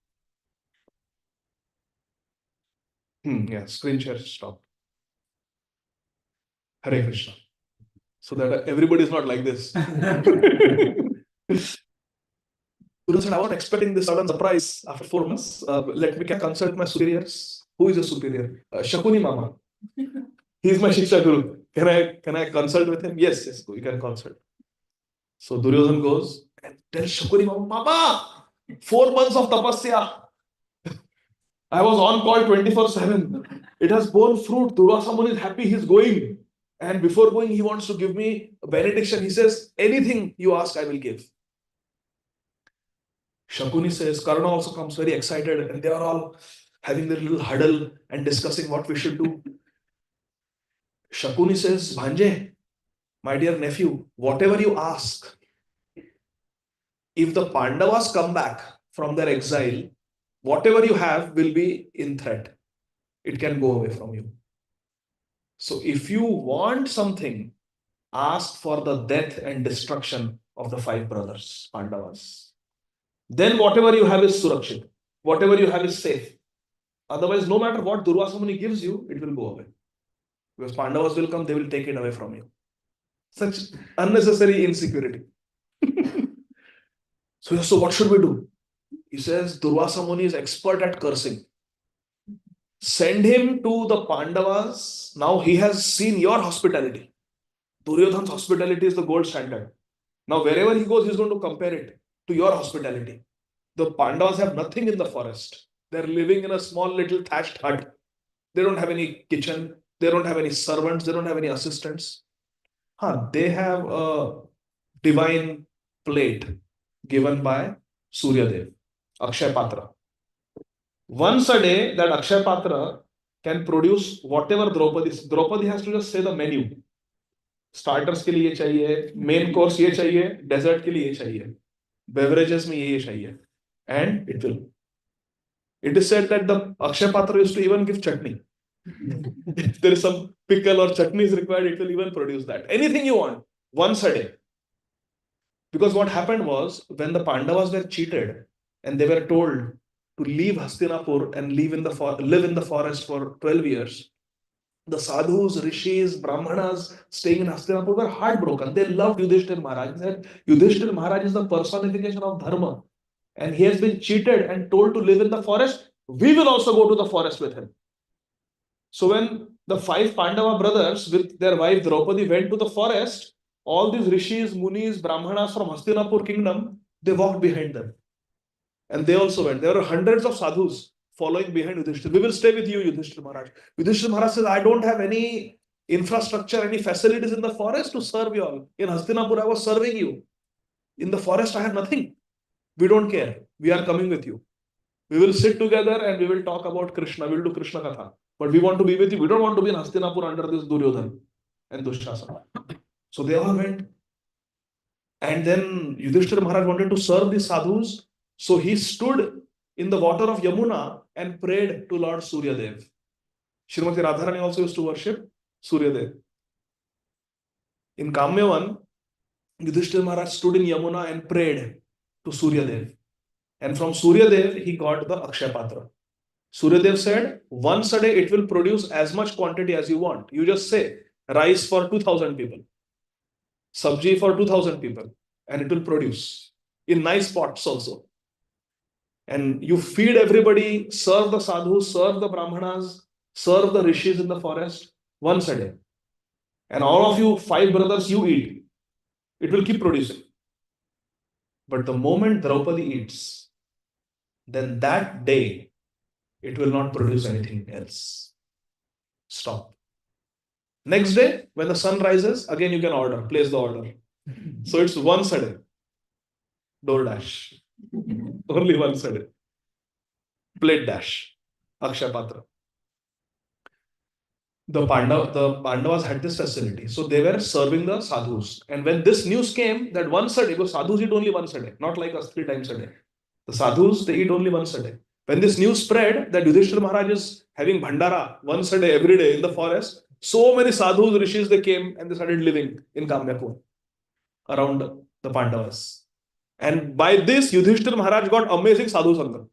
Yeah, screen share stopped. Hare Krishna. So that everybody is not like this. Guru said, I was expecting this sudden surprise after 4 months. Let me consult my superiors. Who is a superior? Shakuni Mama. He is my Shiksha Guru. Can I consult with him? Yes, you can consult. So Duryodhan goes and tells Shakuni Mama, Mama, 4 months of tapasya. I was on call 24/7. It has borne fruit. Durvasa Muni is happy he's going. And before going, he wants to give me a benediction. He says, anything you ask, I will give. Shakuni says, Karna also comes very excited, and they are all having their little huddle and discussing what we should do. Shakuni says, Bhanje, my dear nephew, whatever you ask, if the Pandavas come back from their exile, whatever you have will be in threat. It can go away from you. So if you want something, ask for the death and destruction of the 5 brothers, Pandavas. Then whatever you have is surakshit. Whatever you have is safe. Otherwise, no matter what Durvasa Muni gives you, it will go away. Because Pandavas will come, they will take it away from you. Such unnecessary insecurity. So what should we do? He says, Durvasa Muni is expert at cursing. Send him to the Pandavas. Now he has seen your hospitality. Duryodhan's hospitality is the gold standard. Now wherever he goes, he's going to compare it to your hospitality. The Pandavas have nothing in the forest. They're living in a small little thatched hut. They don't have any kitchen. They don't have any servants. They don't have any assistants. They have a divine plate given by Surya Dev, Akshay Patra. Once a day, that Akshay Patra can produce whatever Draupadi has to just say the menu. Starters के लिए चाहिए, main course ये चाहिए, dessert के लिए ये चाहिए, beverages में ये चाहिए, and it will. It is said that the Akshay Patra used to even give chutney. If there is some pickle or chutney is required, it will even produce that. Anything you want, once a day. Because what happened was, when the Pandavas were cheated and they were told to leave Hastinapur and live in the forest for 12 years, the sadhus, rishis, brahmanas staying in Hastinapur were heartbroken. They loved Yudhishthira Maharaj. They said, Yudhishthira Maharaj is the personification of dharma. And he has been cheated and told to live in the forest. We will also go to the forest with him. So when the 5 Pandava brothers with their wife Draupadi went to the forest, all these rishis, munis, brahmanas from Hastinapur kingdom, they walked behind them. And they also went. There were hundreds of sadhus following behind Yudhishthira. We will stay with you, Yudhishthira Maharaj. Yudhishthira Maharaj says, I don't have any infrastructure, any facilities in the forest to serve you all. In Hastinapur, I was serving you. In the forest, I have nothing. We don't care. We are coming with you. We will sit together and we will talk about Krishna. We will do Krishna Katha. But we want to be with you. We don't want to be in Hastinapur under this Duryodhan and Dushasana. So they all went. And then Yudhishthira Maharaj wanted to serve these sadhus. So he stood in the water of Yamuna and prayed to Lord Surya Dev. Srimati Radharani also used to worship Surya Dev. In Kamyavan, Yudhishthira Maharaj stood in Yamuna and prayed to Surya Dev. And from Surya Dev, he got the Akshay Patra. Surya Dev said, once a day it will produce as much quantity as you want. You just say, rice for 2,000 people. Sabji for 2,000 people. and it will produce in nice pots also. And you feed everybody, serve the sadhus, serve the brahmanas, serve the rishis in the forest once a day. And all of you, 5 brothers, you eat. It will keep producing. But the moment Draupadi eats, then that day, it will not produce anything else. Stop. Next day, when the sun rises, again you can order, place the order. So it's once a day. DoorDash. Only once a day. Plate dash. Akshay Patra. The Pandavas had this facility. So they were serving the sadhus. And when this news came that once a day, because sadhus eat only once a day, not like us 3 times a day. The sadhus, they eat only once a day. When this news spread that Yudhishthira Maharaj is having bhandara once a day, every day in the forest, so many sadhus, rishis, they came and they started living in Kamyapur around the Pandavas. And by this, Yudhishthira Maharaj got amazing sadhu sangha.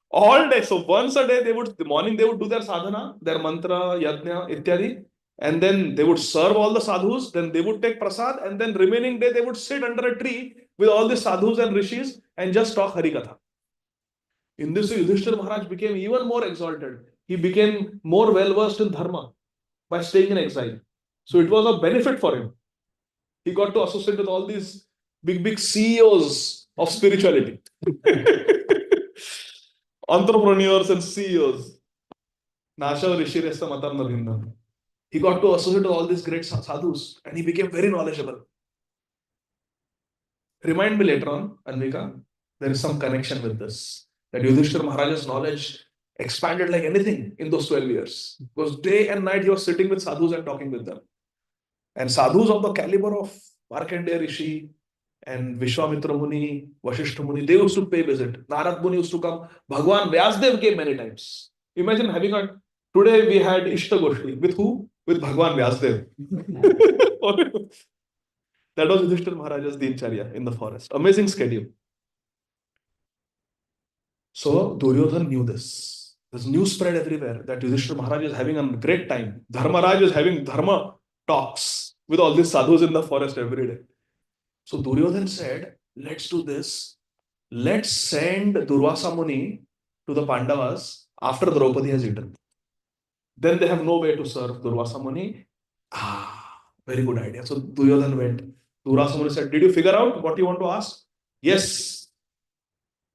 All day. So once a day, the morning they would do their sadhana, their mantra, yajna, ityadi. And then they would serve all the sadhus. Then they would take prasad. And then remaining day, they would sit under a tree with all the sadhus and rishis and just talk Harikatha. In this way, Yudhishthira Maharaj became even more exalted. He became more well-versed in dharma by staying in exile. So it was a benefit for him. He got to associate with all these big CEOs of spirituality. Entrepreneurs and CEOs. Nasha Rishi Resta Matam Navindam. He got to associate with all these great sadhus and he became very knowledgeable. Remind me later on, Anvika, there is some connection with this. That Yudhishthira Maharaj's knowledge expanded like anything in those 12 years. Because day and night he was sitting with sadhus and talking with them. And sadhus of the caliber of Markandeya Rishi and Vishwamitra Muni, Vasishtha Muni, they used to pay visit. Narad Muni used to come. Bhagwan Vyasdev came many times. Imagine having a... Today we had Ishta Goshti. With who? With Bhagwan Vyasdev. That was Yudhishthira Maharaj's Dincharya in the forest. Amazing schedule. So Duryodhan knew this. This news spread everywhere that Yudhishthira Maharaj is having a great time. Dharmaraj is having dharma talks with all these sadhus in the forest every day. So Duryodhan said, let's do this. Let's send Durvasa Muni to the Pandavas after Draupadi has eaten. Then they have no way to serve Durvasa Muni. Very good idea. So Duryodhan went. Durvasa Muni said, did you figure out what you want to ask? Yes.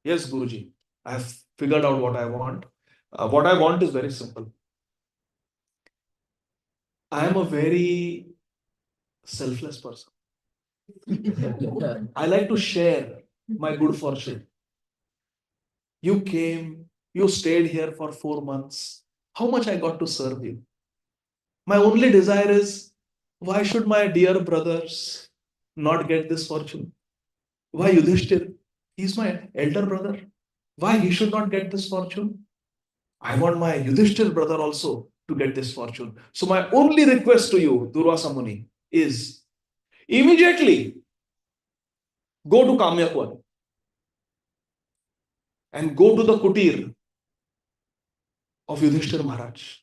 Yes, Guruji. I have figured out what I want. What I want is very simple. I am a very selfless person. I like to share my good fortune. You came, you stayed here for 4 months. How much I got to serve you? My only desire is, why should my dear brothers not get this fortune? Why Yudhishthir? He's my elder brother. Why he should not get this fortune? I want my Yudhishthir brother also to get this fortune. So my only request to you, Durvasa Muni, is immediately go to Kamyapur and go to the kutir of Yudhishthira Maharaj.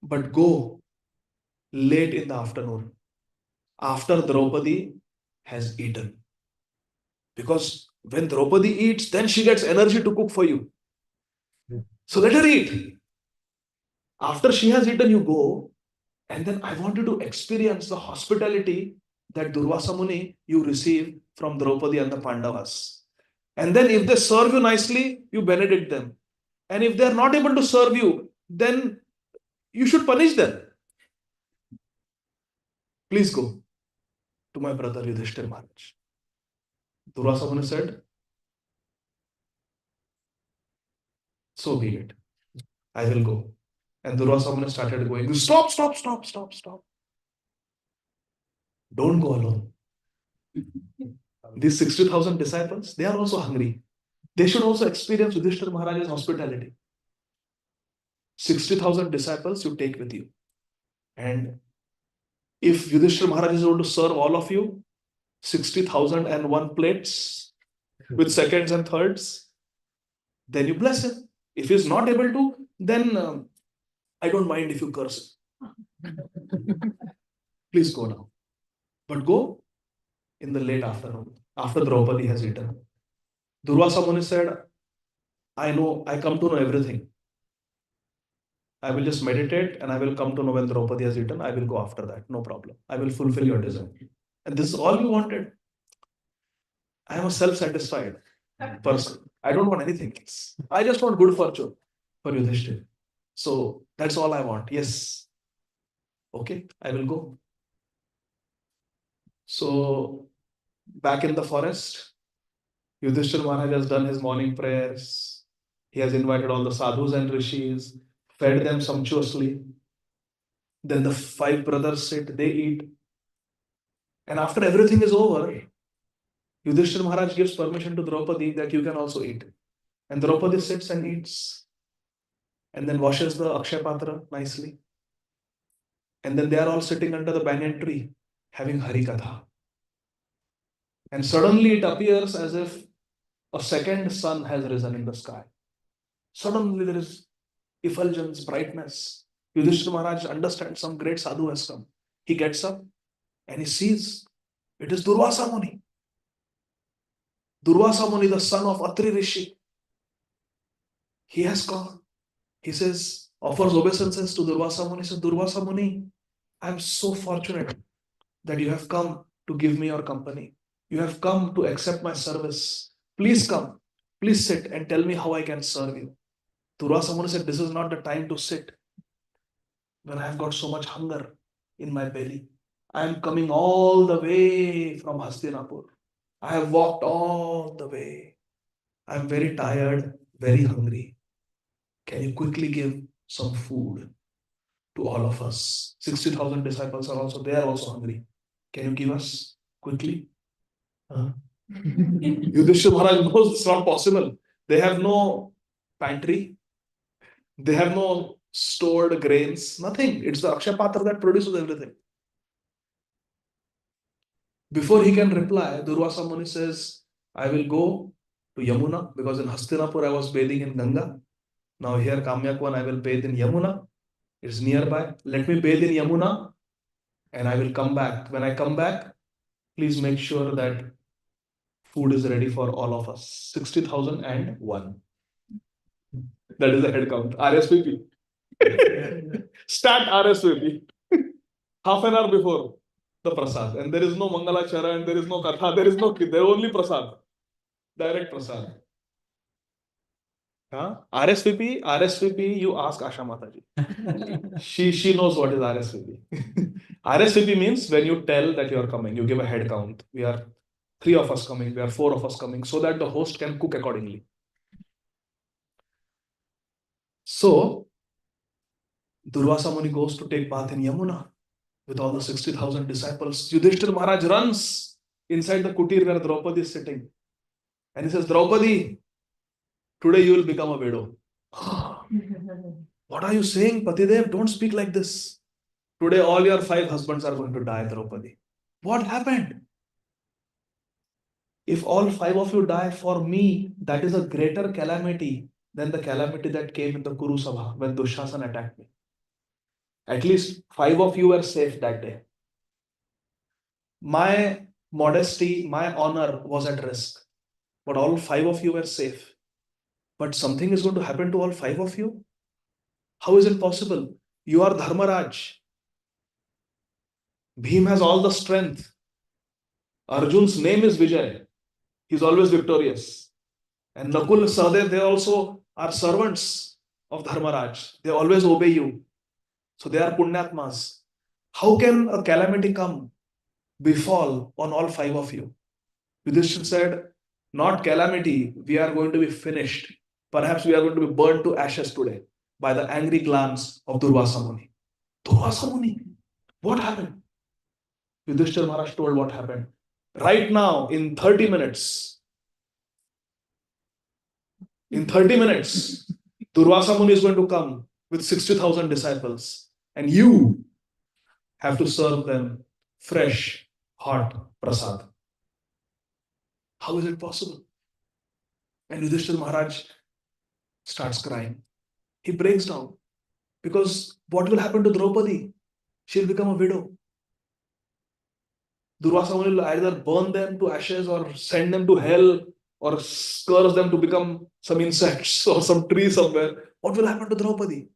But go late in the afternoon, after Draupadi has eaten. Because when Draupadi eats, then she gets energy to cook for you. So let her eat. After she has eaten, you go, and then I want you to experience the hospitality that Durvasa Muni you receive from Draupadi and the Pandavas. And then if they serve you nicely, you benedict them. And if they are not able to serve you, then you should punish them. Please go to my brother Yudhishthira Maharaj. Durvasa Muni said, so be it. I will go. And Durvasa Muni started going, stop. Don't go alone. These 60,000 disciples, they are also hungry. They should also experience Yudhishthira Maharaj's hospitality. 60,000 disciples you take with you. And if Yudhishthira Maharaj is able to serve all of you, 60,001 plates with seconds and thirds, then you bless him. If he's not able to, then I don't mind if you curse him. Please go now. But go in the late afternoon, after Draupadi has eaten. Durvasa Muni said, I know, I come to know everything. I will just meditate and I will come to know when Draupadi has eaten. I will go after that, no problem. I will fulfill your desire. And this is all you wanted. I am a self-satisfied person. I don't want anything else. I just want good fortune for Yudhishthira. So that's all I want. Yes. Okay, I will go. So back in the forest, Yudhishthira Maharaj has done his morning prayers. He has invited all the sadhus and rishis, fed them sumptuously. Then the 5 brothers sit, they eat. And after everything is over, Yudhishthira Maharaj gives permission to Draupadi that you can also eat. And Draupadi sits and eats. And then washes the Akshay Patra nicely. And then they are all sitting under the banyan tree, having Hari Katha. And suddenly it appears as if a second sun has risen in the sky. Suddenly there is effulgence, brightness. Yudhishthira Maharaj understands some great sadhu has come. He gets up and he sees it is Durvasa Muni. Durvasa Muni, the son of Atri Rishi. He has come. He says, offers obeisances to Durvasa Muni. He says, Durvasa Muni, I am so fortunate that you have come to give me your company. You have come to accept my service. Please come. Please sit and tell me how I can serve you. Durvasa Muni said, this is not the time to sit when I have got so much hunger in my belly. I am coming all the way from Hastinapur. I have walked all the way. I am very tired, very hungry. Can you quickly give some food to all of us? 60,000 disciples are also, they are also hungry. Can you give us quickly? Yudhishthira Maharaj knows it's not possible. They have no pantry. They have no stored grains, nothing. It's the Akshay Patra that produces everything. Before he can reply, Durvasa Muni says, I will go to Yamuna because in Hastinapur I was bathing in Ganga. Now here Kamyakwan I will bathe in Yamuna. It's nearby. Let me bathe in Yamuna and I will come back. When I come back, please make sure that food is ready for all of us. 60,001. That is the head count. RSVP. Start RSVP. Half an hour before the prasad. And there is no Mangalachara and there is no Katha. There is only prasad. Direct prasad. RSVP, you ask Asha Mataji. She knows what is RSVP. RSVP means when you tell that you are coming, you give a head count. We are 3 of us coming, we are 4 of us coming, so that the host can cook accordingly. So, Durvasa Muni goes to take bath in Yamuna with all the 60,000 disciples. Yudhishthira Maharaj runs inside the kutir where Draupadi is sitting. And he says, Draupadi, today you will become a widow. What are you saying, Patidev? Don't speak like this. Today all your 5 husbands are going to die, Draupadi. What happened? If all 5 of you die, for me, that is a greater calamity than the calamity that came in the Kuru Sabha when Dushasana attacked me. At least 5 of you were safe that day. My modesty, my honor was at risk. But all 5 of you were safe. But something is going to happen to all 5 of you? How is it possible? You are Dharmaraj. Bhim has all the strength. Arjun's name is Vijay. He's always victorious. And Nakul, Sahadev, they also are servants of Dharmaraj. They always obey you. So they are Punyatmas. How can a calamity come, befall on all 5 of you? Yudhishthira said, not calamity, we are going to be finished. Perhaps we are going to be burned to ashes today by the angry glance of Durvasa Muni. Durvasa Muni, what happened? Yudhishthira Maharaj told what happened. Right now, in 30 minutes, Durvasa Muni is going to come with 60,000 disciples and you have to serve them fresh, hot prasad. How is it possible? And Yudhishthira Maharaj starts crying. He breaks down because what will happen to Draupadi? She'll become a widow. Durvasa Muni will either burn them to ashes or send them to hell or curse them to become some insects or some tree somewhere. What will happen to Draupadi?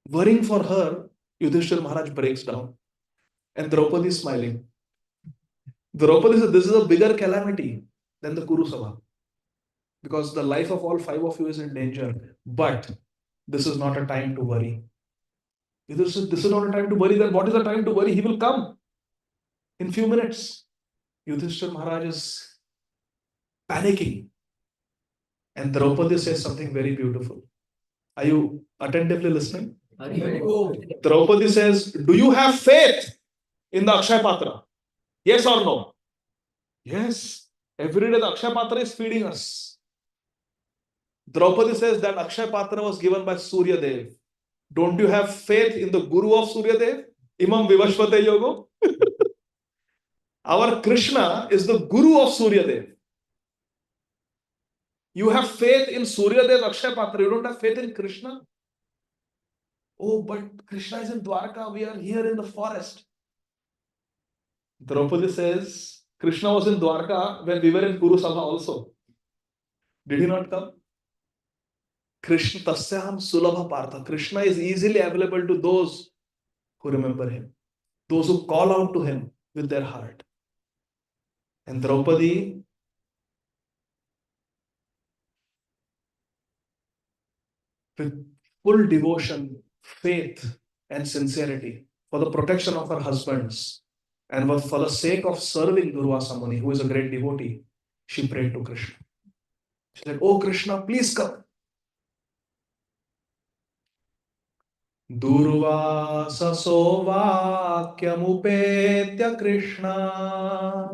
Worrying for her, Yudhishthira Maharaj breaks down. And Draupadi is smiling. Draupadi says, this is a bigger calamity than the Kuru Sabha. Because the life of all 5 of you is in danger. But this is not a time to worry. Yudhishthira says, this is not a time to worry. Then what is the time to worry? He will come in few minutes. Yudhishthira Maharaj is panicking. And Draupadi says something very beautiful. Are you attentively listening? Draupadi says, do you have faith in the Akshay Patra? Yes or no? Yes. Every day the Akshay Patra is feeding us. Draupadi says that Akshay Patra was given by Surya Dev. Don't you have faith in the Guru of Surya Dev? Imam Vivashvate Yogo? Our Krishna is the Guru of Surya Dev. You have faith in Surya Dev Akshay Patra. You don't have faith in Krishna? Oh, but Krishna is in Dwarka. We are here in the forest. Draupadi says, Krishna was in Dwarka when we were in Kuru Sabha also. Did he not come? Krishna tasyaham sulabha partha. Krishna is easily available to those who remember him. Those who call out to him with their heart. And Draupadi with full devotion, faith and sincerity for the protection of her husbands and for the sake of serving Durvasa Muni, who is a great devotee, she prayed to Krishna. She said, oh Krishna, please come. Durvasaso vakyamupetya Krishna.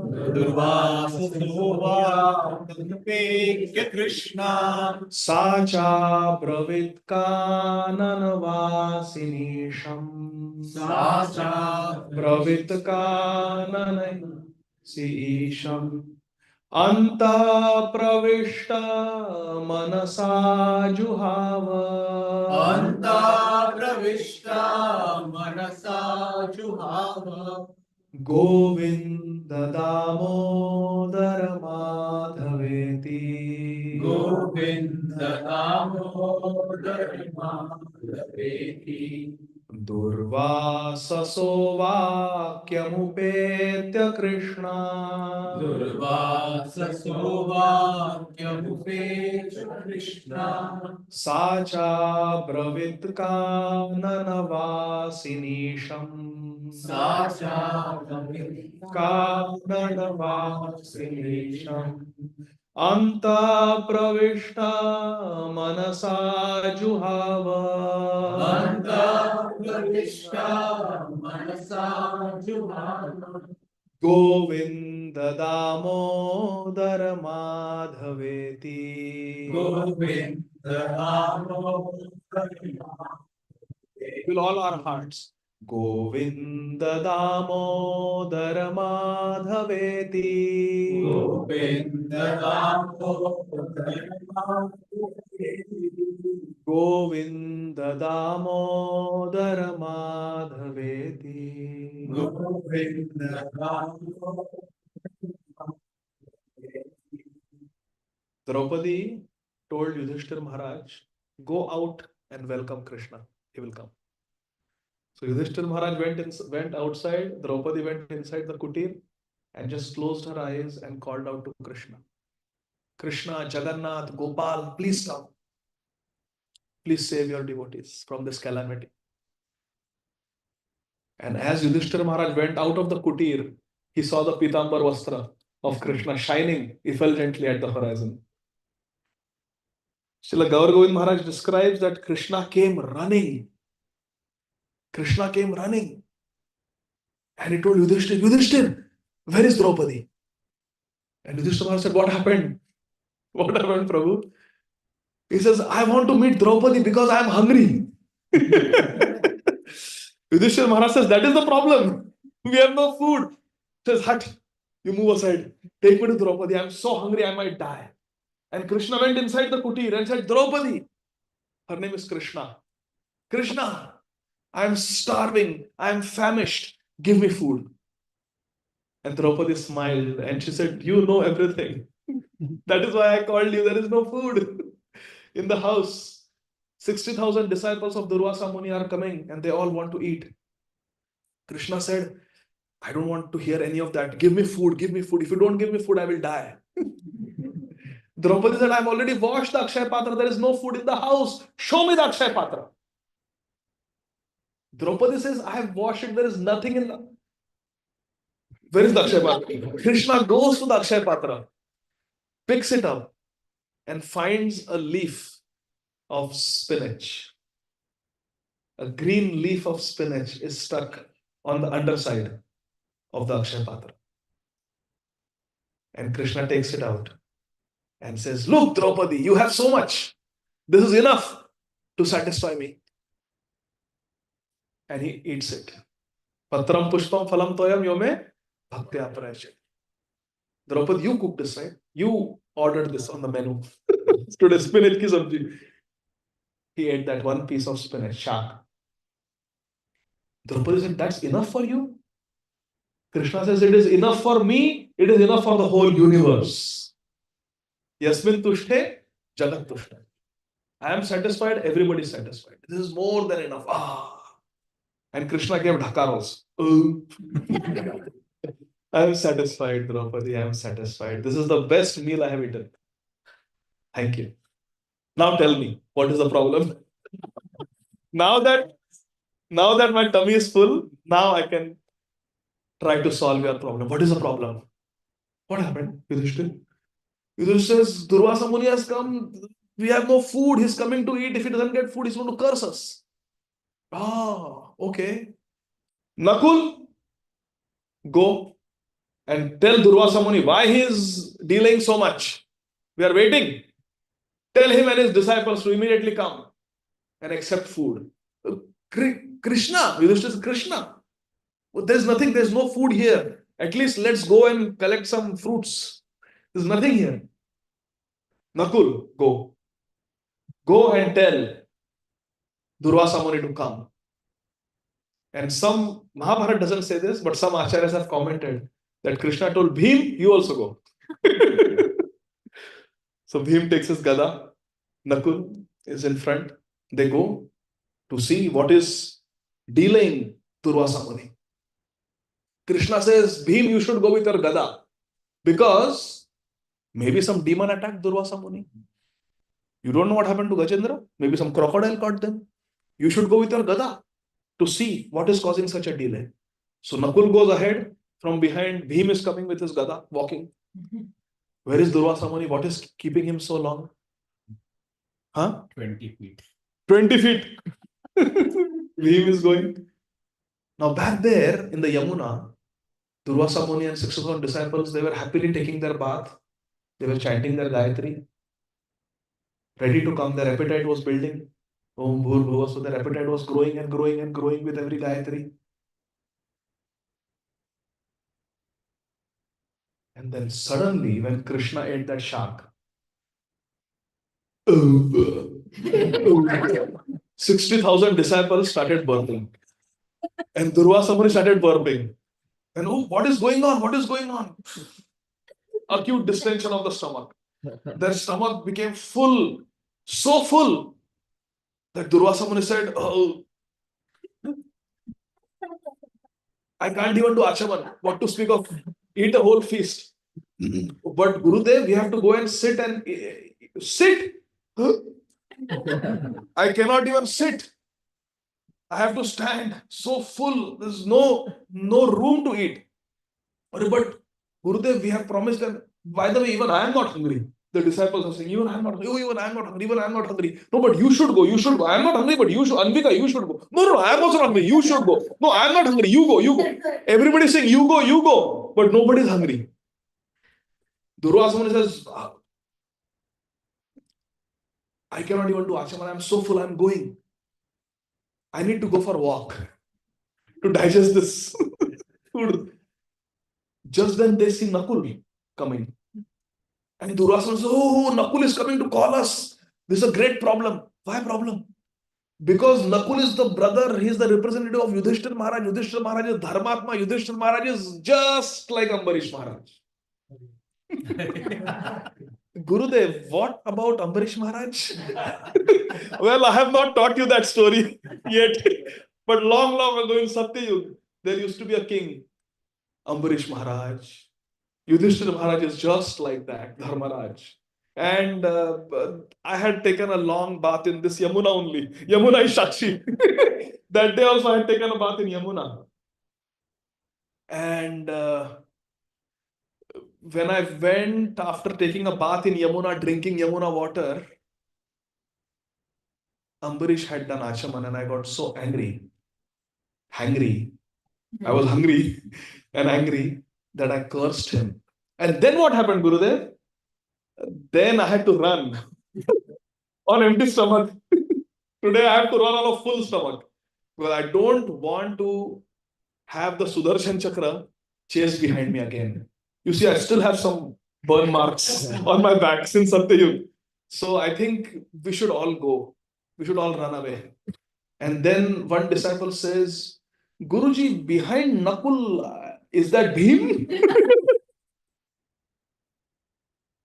Durvasaso vakyamupetya Krishna. Sacha bravit kananavasinisham. Sacha bravit kananavasinisham. Anta pravishta manasa juhava. Anta pravishta manasa juhava. Govinda damodara madhaveti. Govinda damodara madhaveti. Durvasaso vakyamupetya Krishna. Durvasaso vakyamupetya Krishna. Sacha bravit kananavasinisham. Sacha kananavasinisham. Anta pravishta manasa juhava. Anta pravishta manasa juhava. Govinda damodara madhaveti. Govinda damodara. With all our hearts. Govinda damodara madhaveti. Govinda damodara. Govinda damodara madhaveti. Govinda damodara. Draupadi told Yudhishthira Maharaj, go out and welcome Krishna. He will come. So Yudhishthira Maharaj went outside. Draupadi went inside the kutir and just closed her eyes and called out to Krishna. Krishna, Jagannath, Gopal, please come. Please save your devotees from this calamity. And as Yudhishthira Maharaj went out of the kutir, he saw the Pitambar Vastra of Krishna shining effulgently at the horizon. Srila Gaur Govind Maharaj describes that Krishna came running. Krishna came running. And he told Yudhishthira, Yudhishthira, where is Draupadi? And Yudhishthira Maharaj said, what happened? What happened, Prabhu? He says, I want to meet Draupadi because I am hungry. Yudhishthira Maharaj says, that is the problem. We have no food. He says, Hut, you move aside. Take me to Draupadi. I am so hungry, I might die. And Krishna went inside the kutir and said, Draupadi. Her name is Krishna. Krishna, I am starving. I am famished. Give me food. And Draupadi smiled and she said, "You know everything. That is why I called you. There is no food in the house. 60,000 disciples of Durvasa Muni are coming and they all want to eat." Krishna said, "I don't want to hear any of that. Give me food, give me food. If you don't give me food, I will die." Draupadi said, "I've already washed the Akshay Patra. There is no food in the house. Show me the Akshay Patra." Draupadi says, "I have washed it. There is nothing in the... Where is the Akshay Patra?" Krishna goes to the Akshay Patra, picks it up, and finds a leaf of spinach. A green leaf of spinach is stuck on the underside of the Akshay Patra. And Krishna takes it out and says, "Look, Draupadi, you have so much. This is enough to satisfy me." And he eats it. Patram pushpam phalam toyam yome bhaktya parayachet. Draupadi, you cooked this, right? You ordered this on the menu. Today, spinach ki sabji. He ate that one piece of spinach, shak. Draupadi said, "That's enough for you?" Krishna says, "It is enough for me. It is enough for the whole universe. Yasmin tushte, jagat tushte. I am satisfied, everybody is satisfied. This is more than enough." And Krishna gave dhakaros. "I am satisfied, Draupadi. I am satisfied. This is the best meal I have eaten. Thank you. Now tell me, what is the problem?" Now that my tummy is full, now I can try to solve your problem. What is the problem? What happened, Yudhishthir? Yudhishthir says, "Durvasa Muni has come. We have no food. He's coming to eat. If he doesn't get food, he's going to curse us." Okay. Nakul, go and tell Durvasa Muni why he is delaying so much. We are waiting. Tell him and his disciples to immediately come and accept food. Krishna, Yudhishthir says, "Krishna, there's nothing, there's no food here. At least let's go and collect some fruits. There's nothing here." Nakul, go. Go and tell Durvasa Muni to come. And some, Mahabharata doesn't say this, but some acharyas have commented that Krishna told Bhim, "You also go." So Bhim takes his gada. Nakul is in front. They go to see what is delaying Durvasa Muni. Krishna says, "Bhim, you should go with your gada. Because maybe some demon attacked Durvasa Muni. You don't know what happened to Gajendra. Maybe some crocodile caught them. You should go with your gada to see what is causing such a delay." So Nakul goes ahead. From behind, Bhim is coming with his gada, walking. Where is Durvasa Muni? What is keeping him so long? 20 feet. 20 feet. Bhim is going. Now back there in the Yamuna, Durvasa Muni and 6,000 disciples, they were happily taking their bath. They were chanting their Gayatri. Ready to come. Their appetite was building. Om Bhur Bhuva. So their appetite was growing and growing and growing with every Gayatri. And then suddenly, when Krishna ate that shak, 60,000 disciples started burping. And Durvasa Muni started burping. And what is going on? What is going on? Acute distension of the stomach. Their stomach became full, so full that Durvasa Muni said, "Oh, I can't even do Achaman. What to speak of eat a whole feast." But Gurudev, we have to go and sit and sit. I cannot even sit. I have to stand. So full. There's no room to eat. But Gurudev, we have promised them. By the way, even I am not hungry. The disciples are saying, "Even I am not hungry. Oh, even I am not hungry. Even I am not hungry." "No, but you should go. You should go. I am not hungry, but you should. Anvika, you should go." No, I am also not hungry. You should go." "No, I am not hungry. You go. You go." Everybody is saying, "You go. You go." But nobody is hungry. Durvasa Muni says, "I cannot even do Achaman. I am so full. I am going. I need to go for a walk to digest this food." Just then they see Nakul coming. And Durvasa says, "Oh, Nakul is coming to call us. This is a great problem." "Why problem?" Because Nakul is the brother, he is the representative of Yudhishthira Maharaj. Yudhishthira Maharaj is Dharmatma. Yudhishthira Maharaj is just like Ambarish Maharaj. Gurudev, what about Ambarish Maharaj? Well, I have not taught you that story yet. But long, long ago in Satyayug, there used to be a king, Ambarish Maharaj. Yudhishthira Maharaj is just like that, Dharmaraj. And I had taken a long bath in this Yamuna only. Yamuna is Shakshi. That day also I had taken a bath in Yamuna. And when I went after taking a bath in Yamuna, drinking Yamuna water, Ambarish had done Achaman and I got so angry. Hangry. I was hungry and angry that I cursed him. And then what happened, Gurudev? Then I had to run on empty stomach. Today I have to run on a full stomach. Because I don't want to have the Sudarshan Chakra chase behind me again. You see, I still have some burn marks on my back since Satyayug. So I think we should all go. We should all run away. And then one disciple says, Guruji, behind Nakul, is that Bhim?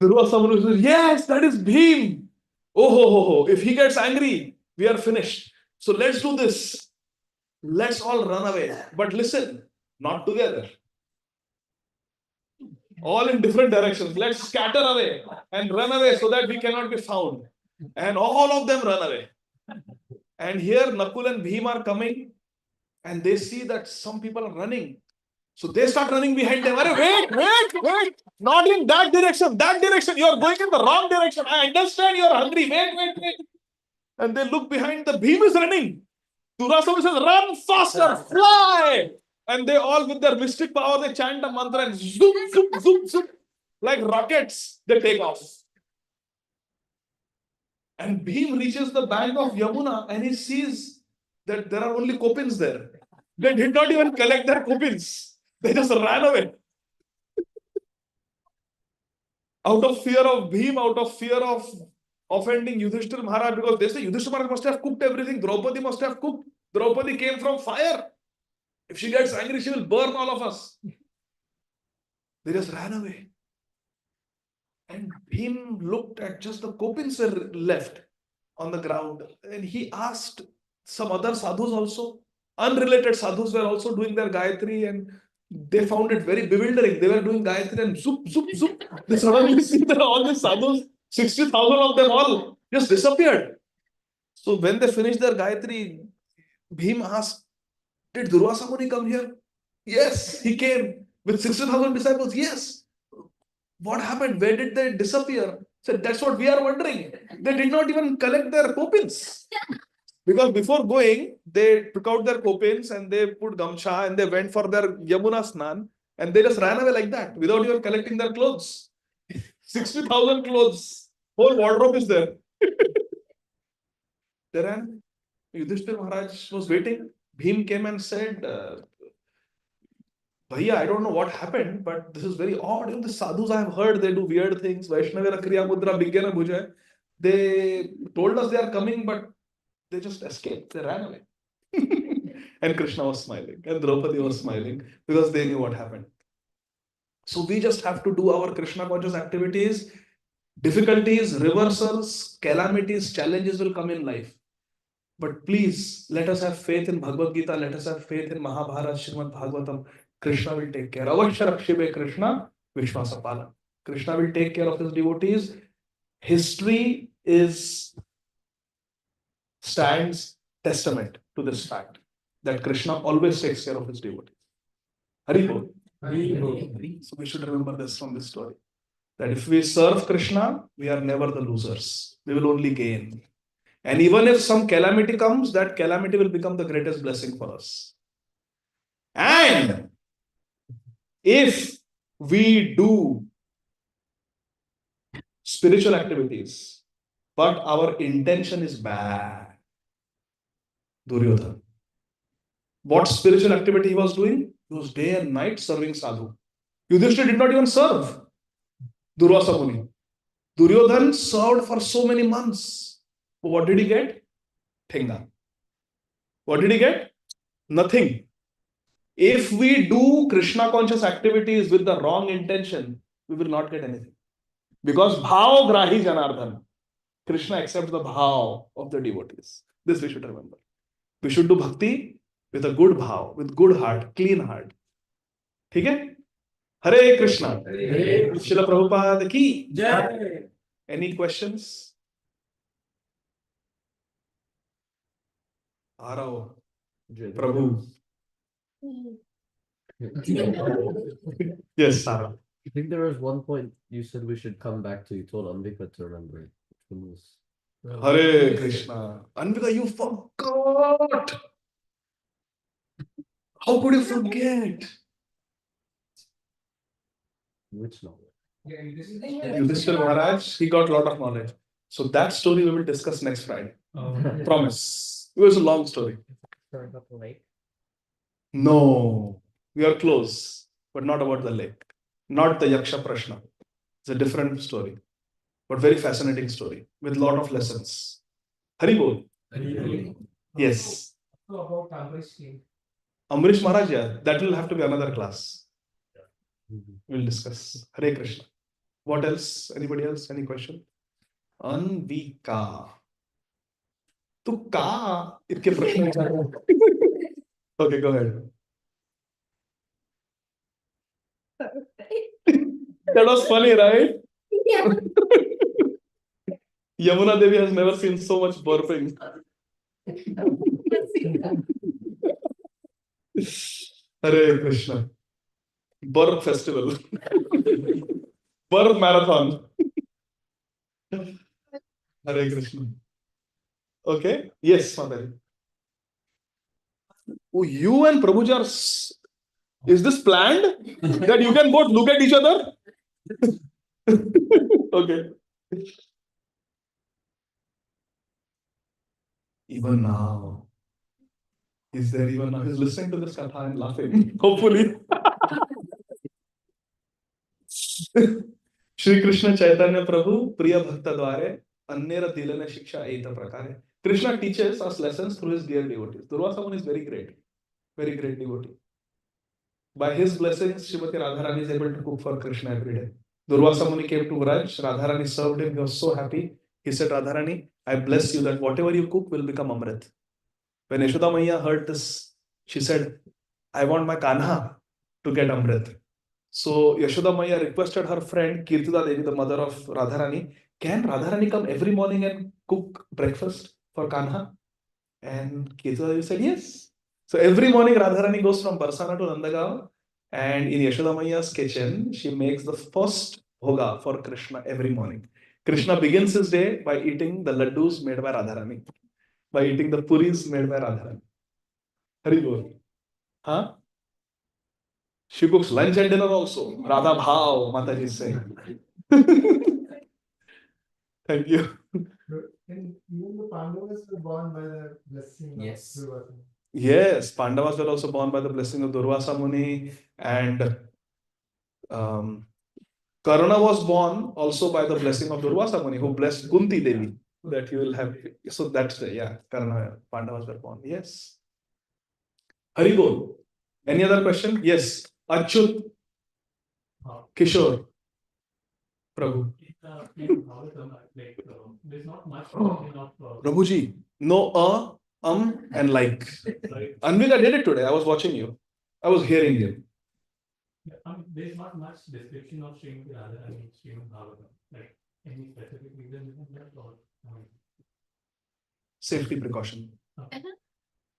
Durvasamanu says, yes, that is Bhim. Oh, ho, ho, ho. If he gets angry, we are finished. So let's do this. Let's all run away. But listen, not together. All in different directions. Let's scatter away and run away so that we cannot be found. And all of them run away. And here Nakul and Bhim are coming and they see that some people are running. So they start running behind them. Wait. Not in that direction. That direction. You are going in the wrong direction. I understand you are hungry. Wait. And they look behind. The Bhim is running. Durasama says, run faster, fly. And they all with their mystic power, they chant a mantra and zoom. Like rockets, they take off. And Bhim reaches the bank of Yamuna and he sees that there are only kopins there. They did not even collect their kopins. They just ran away. Out of fear of Bhim, out of fear of offending Yudhishthira Maharaj, because they say Yudhishthira Maharaj must have cooked everything. Draupadi must have cooked. Draupadi came from fire. If she gets angry, she will burn all of us. They just ran away. And Bhim looked at just the kopins were left on the ground. And he asked some other sadhus also. Unrelated sadhus were also doing their Gayatri and they found it very bewildering. They were doing Gayatri and zoop. They suddenly see that all these sadhus, 60,000 of them all just disappeared. So when they finished their Gayatri, Bhim asked, did Durvasa Muni come here? Yes, he came with 60,000 disciples. Yes. What happened? Where did they disappear? Said, that's what we are wondering. They did not even collect their kopins. Because before going, they took out their kopins and they put gamcha and they went for their Yamuna Snan and they just ran away like that without even collecting their clothes. 60,000 clothes. Whole wardrobe is there. They ran. Yudhishthira Maharaj was waiting. Bhim came and said, Bhaiya, I don't know what happened, but this is very odd. The sadhus I have heard, they do weird things. Vaishnavira Kriya Mudra Bhigyana Bhujay. They told us they are coming, but they just escaped. They ran away. And Krishna was smiling. And Draupadi was smiling because they knew what happened. So we just have to do our Krishna conscious activities. Difficulties, reversals, calamities, challenges will come in life. But please, let us have faith in Bhagavad Gita. Let us have faith in Mahabharata, Srimad Bhagavatam. Krishna will take care. Avashya Rakshibe Krishna Vishwasapala. Krishna will take care of his devotees. History stands testament to this fact that Krishna always takes care of his devotees. Haribol. So we should remember this from this story. That if we serve Krishna, we are never the losers. We will only gain. And even if some calamity comes, that calamity will become the greatest blessing for us. And if we do spiritual activities, but our intention is bad, Duryodhana. What spiritual activity he was doing? He was day and night serving sadhu. Yudhishthira did not even serve Durvasa Muni. Duryodhana served for so many months. But what did he get? Thenga. What did he get? Nothing. If we do Krishna conscious activities with the wrong intention, we will not get anything. Because bhav grahi janardhan. Krishna accepts the bhav of the devotees. This we should remember. We should do bhakti with a good bhav, with good heart, clean heart. Okay? Hare Krishna. Hare Srila Prabhupada ki. Jai. Any questions? Arao. Prabhu. Yes, Sarah. I think there was one point you said we should come back to. You told Ambika to remember it. Which one was? Hare Krishna. Anvika, you forgot. How could you forget? Which novel? Yudhishthira Maharaj, he got a lot of knowledge. So that story we will discuss next Friday. Promise. It was a long story. No, we are close, but not about the lake. Not the Yaksha Prashna. It's a different story, but very fascinating story with a lot of lessons. Haribol. Yes. So about Amrish King. Amrish Maharaj, yeah, that will have to be another class. We'll discuss. Hare Krishna. What else? Anybody else? Any question? Anvika. Tu ka? Itke prashna vichar. Okay, go ahead. That was funny, right? Yeah. Yamuna Devi has never seen so much burping. Hare Krishna. Burp festival. Burp marathon. Hare Krishna. Okay. Yes, Mother. Oh, you and Prabhuji are. Is this planned? That you can both look at each other? Okay. Even now. Is there even now? He's listening to this katha and laughing. Hopefully. Shri Krishna Chaitanya Prabhu, Priya Bhakta Dware, Annera Dilana Shiksha Eta Prakare. Krishna teaches us lessons through his dear devotees. Durvasa Muni is very great devotee. By his blessings, Srimati Radharani is able to cook for Krishna every day. Durvasa Muni came to Vraj, Radharani served him, he was so happy. He said, Radharani, I bless you that whatever you cook will become Amrit. When Yashoda Maiya heard this, she said, I want my Kanha to get Amrit. So Yashoda Maiya requested her friend Kirtida Devi, the mother of Radharani, can Radharani come every morning and cook breakfast for Kanha? And Kirtida Devi said yes. So every morning Radharani goes from Barsana to Nandagaon, and in Yashoda Maiya's kitchen, she makes the first bhoga for Krishna every morning. Krishna begins his day by eating the laddus made by Radharani, by eating the puris made by Radharani. Hari Bol. Huh? She cooks lunch and dinner also. Radha Bhav, Mataji is saying. Thank you. And even the Pandavas were born by the blessing Yes. of Durvasa. Yes, Pandavas were also born by the blessing of Durvasa Muni, and Karna was born also by the blessing of Durvasa Muni, who blessed Kunti Devi, that you will have. So that's the, yeah, Karna, Pandavas were born. Yes. Haribol. Any other question? Yes. Achyut. Kishore. Prabhu. There's not much of Prabhuji, no and like. Anvika did it today. I was watching you. I was hearing you. there's not much description of Srimati Radha and Srimad Bhagavatam. Like any specific reason behind that or Safety precaution Okay.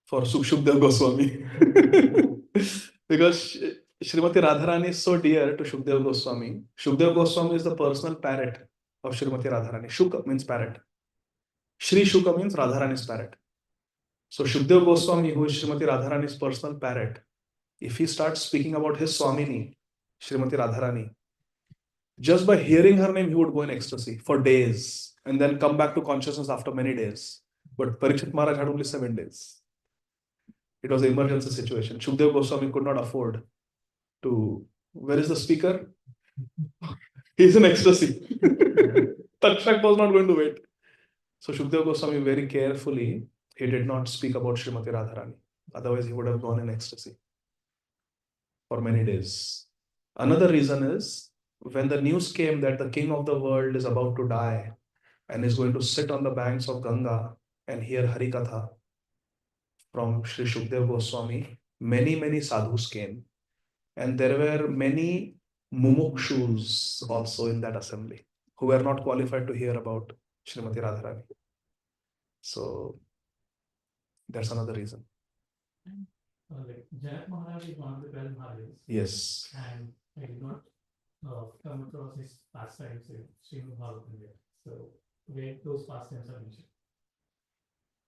for Shukdev Goswami. Because Srimati Radharani is so dear to Shukdev Goswami. Shukdev Goswami is the personal parrot of Srimati Radharani. Shuka means parrot. Shri Shuka means Radharani's parrot. So Shukdev Goswami, who is Srimati Radharani's personal parrot, if he starts speaking about his Swamini, Srimati Radharani, just by hearing her name, he would go in ecstasy for days and then come back to consciousness after many days. But Parikshit Maharaj had only 7 days. It was an emergency situation. Shukdev Goswami could not afford to. Where is the speaker? He's in ecstasy. Takshak was not going to wait. So Shukdev Goswami very carefully, he did not speak about Srimati Radharani. Otherwise, he would have gone in ecstasy for many days. Another reason is when the news came that the king of the world is about to die and is going to sit on the banks of Ganga and hear Harikatha from Sri Shukdev Goswami, many sadhus came. And there were many mumukshus also in that assembly who were not qualified to hear about Srimati Radharani. So that's another reason. Like Janak Maharaj is one of the 12 Maharajas. Yes. And I did not come across his pastimes in Srimad Bhagavatam yet. So where those pastimes are mentioned?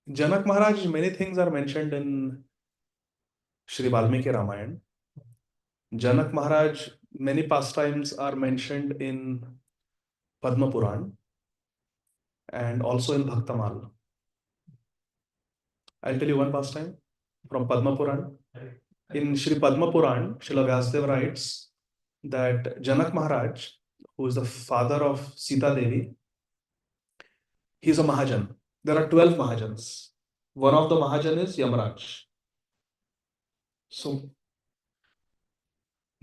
Janak Maharaj, many things are mentioned in Sri Valmiki Ramayana. Janak Maharaj, many pastimes are mentioned in Padma Puran and also in Bhaktamal. I'll tell you one pastime from Padma Puran. In Sri Padma Puran, Srila Vyasadeva writes that Janak Maharaj, who is the father of Sita Devi, he is a Mahajan. There are 12 Mahajans. One of the Mahajan is Yamraj. So,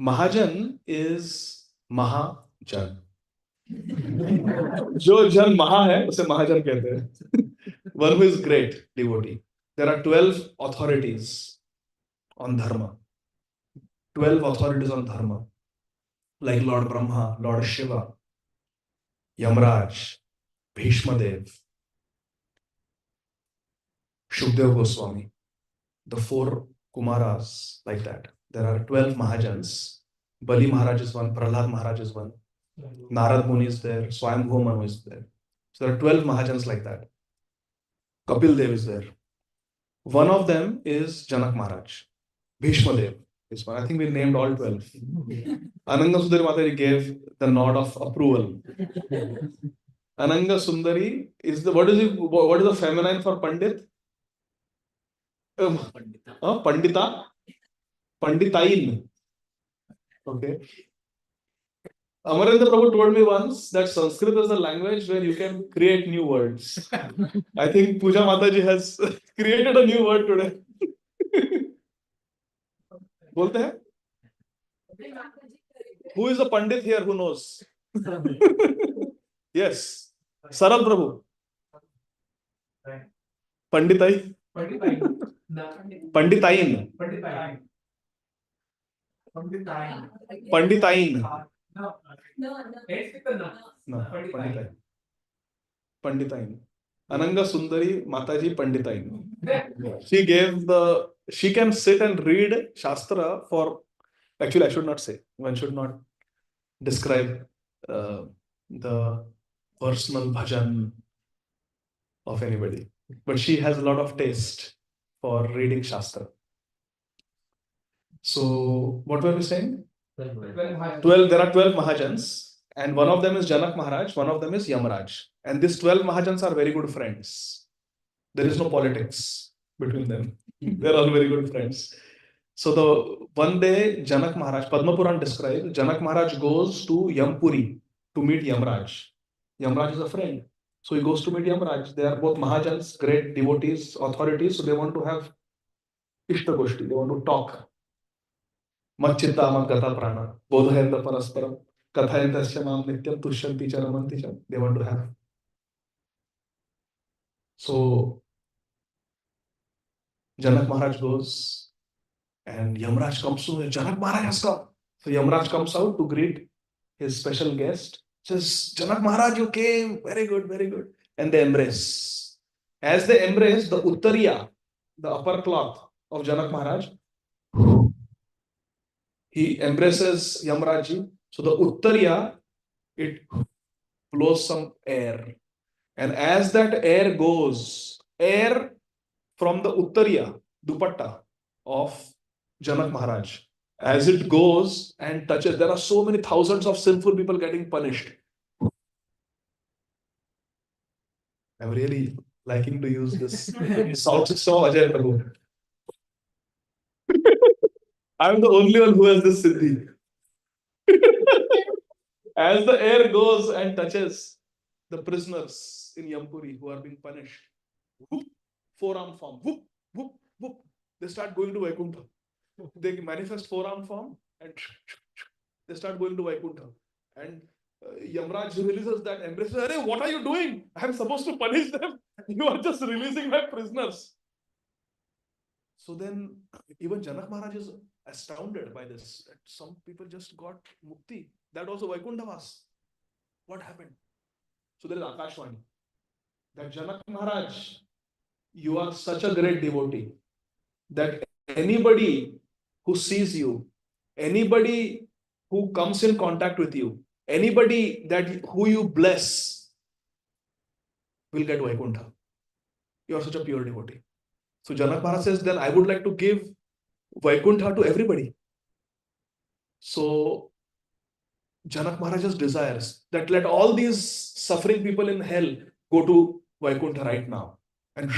Mahajan is Mahajan. जो जन महा है उसे महाजन कहते हैं. One who is great devotee. There are 12 authorities on dharma. 12 authorities on dharma, like Lord Brahma, Lord Shiva, Yamraj, Bhishmadev, Shukdev Goswami, the 4 Kumaras, like that. There are 12 Mahajans. Bali Maharaj is one, Prahlad Maharaj is one, Narad Muni is there, Swayambhu Manu is there. So there are 12 Mahajans like that. Kapil Dev is there. One of them is Janak Maharaj. Bhishmadev is one. I think we named all 12. Ananga Sundari Mataji gave the nod of approval. Ananga Sundari is the what is the feminine for Pandit? Pandita? Panditain. Okay. Amarendra Prabhu told me once that Sanskrit is a language where you can create new words. I think Pooja Mataji has created a new word today. बोलते हैं? Who is the Pandit here who knows? Yes. Sarab Prabhu. Panditai. Panditain. Panditain. No. No. Panditain. Panditain. Ananga Sundari Mataji Panditain. She can sit and read Shastra for, actually I should not say, one should not describe the personal bhajan of anybody. But she has a lot of taste for reading Shastra. So, what were we saying? 12, there are 12 Mahajans, and one of them is Janak Maharaj, one of them is Yamraj. And these 12 Mahajans are very good friends. There is no politics between them. They're all very good friends. So the one day Janak Maharaj, Padma Puran describes, Janak Maharaj goes to Yampuri to meet Yamraj. Yamraj is a friend. So he goes to meet Yamraj. They are both Mahajans, great devotees, authorities. So they want to have Ishtagoshti. They want to talk. Machchitta mam gata prana. Bodhayanta parasparam. Kathayantasya mam nityam tushyanti cha ramanti cha. They want to have. So Janak Maharaj goes and Yamraj comes to him. Janak Maharaj has come. So Yamraj comes out to greet his special guest. Says, Janak Maharaj, you came. Very good, very good. And they embrace. As they embrace, the Uttariya, the upper cloth of Janak Maharaj, he embraces Yamraji. So the Uttariya, it blows some air. And as that air goes, air from the Uttariya, dupatta of Janak Maharaj, as it goes and touches, there are so many thousands of sinful people getting punished. I'm really liking to use this sound system of Ajay Prabhu. I'm the only one who has this siddhi. As the air goes and touches the prisoners in Yampuri who are being punished, forearm form. Whoop, whoop, whoop. They start going to Vaikuntha. They manifest forearm form and they start going to Vaikuntha. And Yamraj releases that embrace. Arey, what are you doing? I'm supposed to punish them. You are just releasing my prisoners. So then, even Janak Maharaj is astounded by this. That some people just got mukti. That also Vaikuntha was. What happened? So there is Akashvani. That Janak Maharaj, you are such a great devotee that anybody who sees you, anybody who comes in contact with you, anybody who you bless will get Vaikuntha. You are such a pure devotee. So Janak Maharaj says, then I would like to give Vaikuntha to everybody. So Janak Maharaj's desires that let all these suffering people in hell go to Vaikuntha right now. And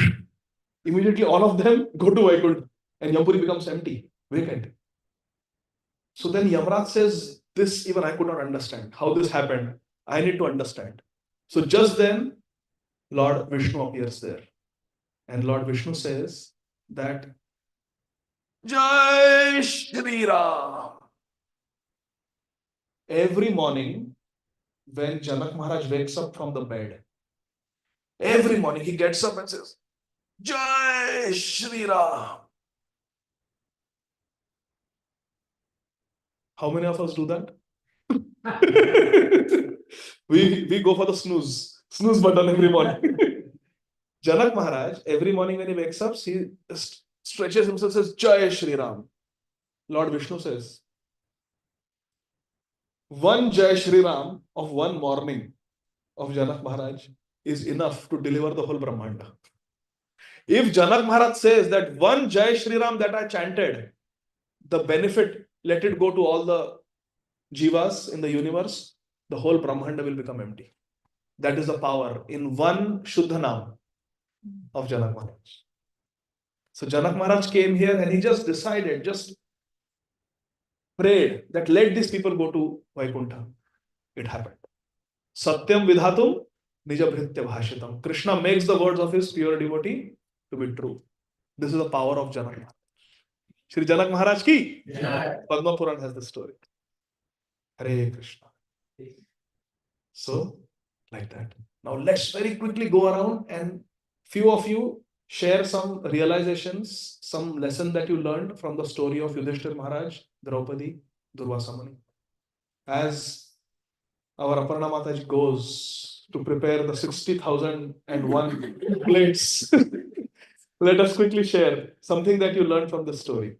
immediately all of them go to Vaikuntha and Yampuri becomes empty, vacant. So then Yamraj says, this even I could not understand how this happened. I need to understand. So just then, Lord Vishnu appears there. And Lord Vishnu says that, Jai Shri Ram. Every morning, when Janak Maharaj wakes up from the bed, every morning he gets up and says, Jai Shri Ram. How many of us do that? we go for the snooze button every morning. Janak Maharaj, every morning when he wakes up, he stretches himself and says, Jai Shri Ram. Lord Vishnu says, one Jai Shri Ram of one morning of Janak Maharaj is enough to deliver the whole Brahmanda. If Janak Maharaj says that one Jai Shri Ram that I chanted, the benefit, let it go to all the jivas in the universe, the whole Brahmanda will become empty. That is the power in one Shuddha Nam of Janak Maharaj. So Janak Maharaj came here and he just decided, just prayed that let these people go to Vaikuntha. It happened. Satyam vidhatum nijabhritya bhashitam. Krishna makes the words of his pure devotee to be true. This is the power of Janak Maharaj. Shri Janak Maharaj ki? Yeah. Padma Puran has the story. Hare Krishna. So, like that. Now let's very quickly go around and few of you share some realizations, some lesson that you learned from the story of Yudhishthir Maharaj, Draupadi, Durvasa Muni. As our Aparna Mataji goes to prepare the 60,001 plates, let us quickly share something that you learned from the story.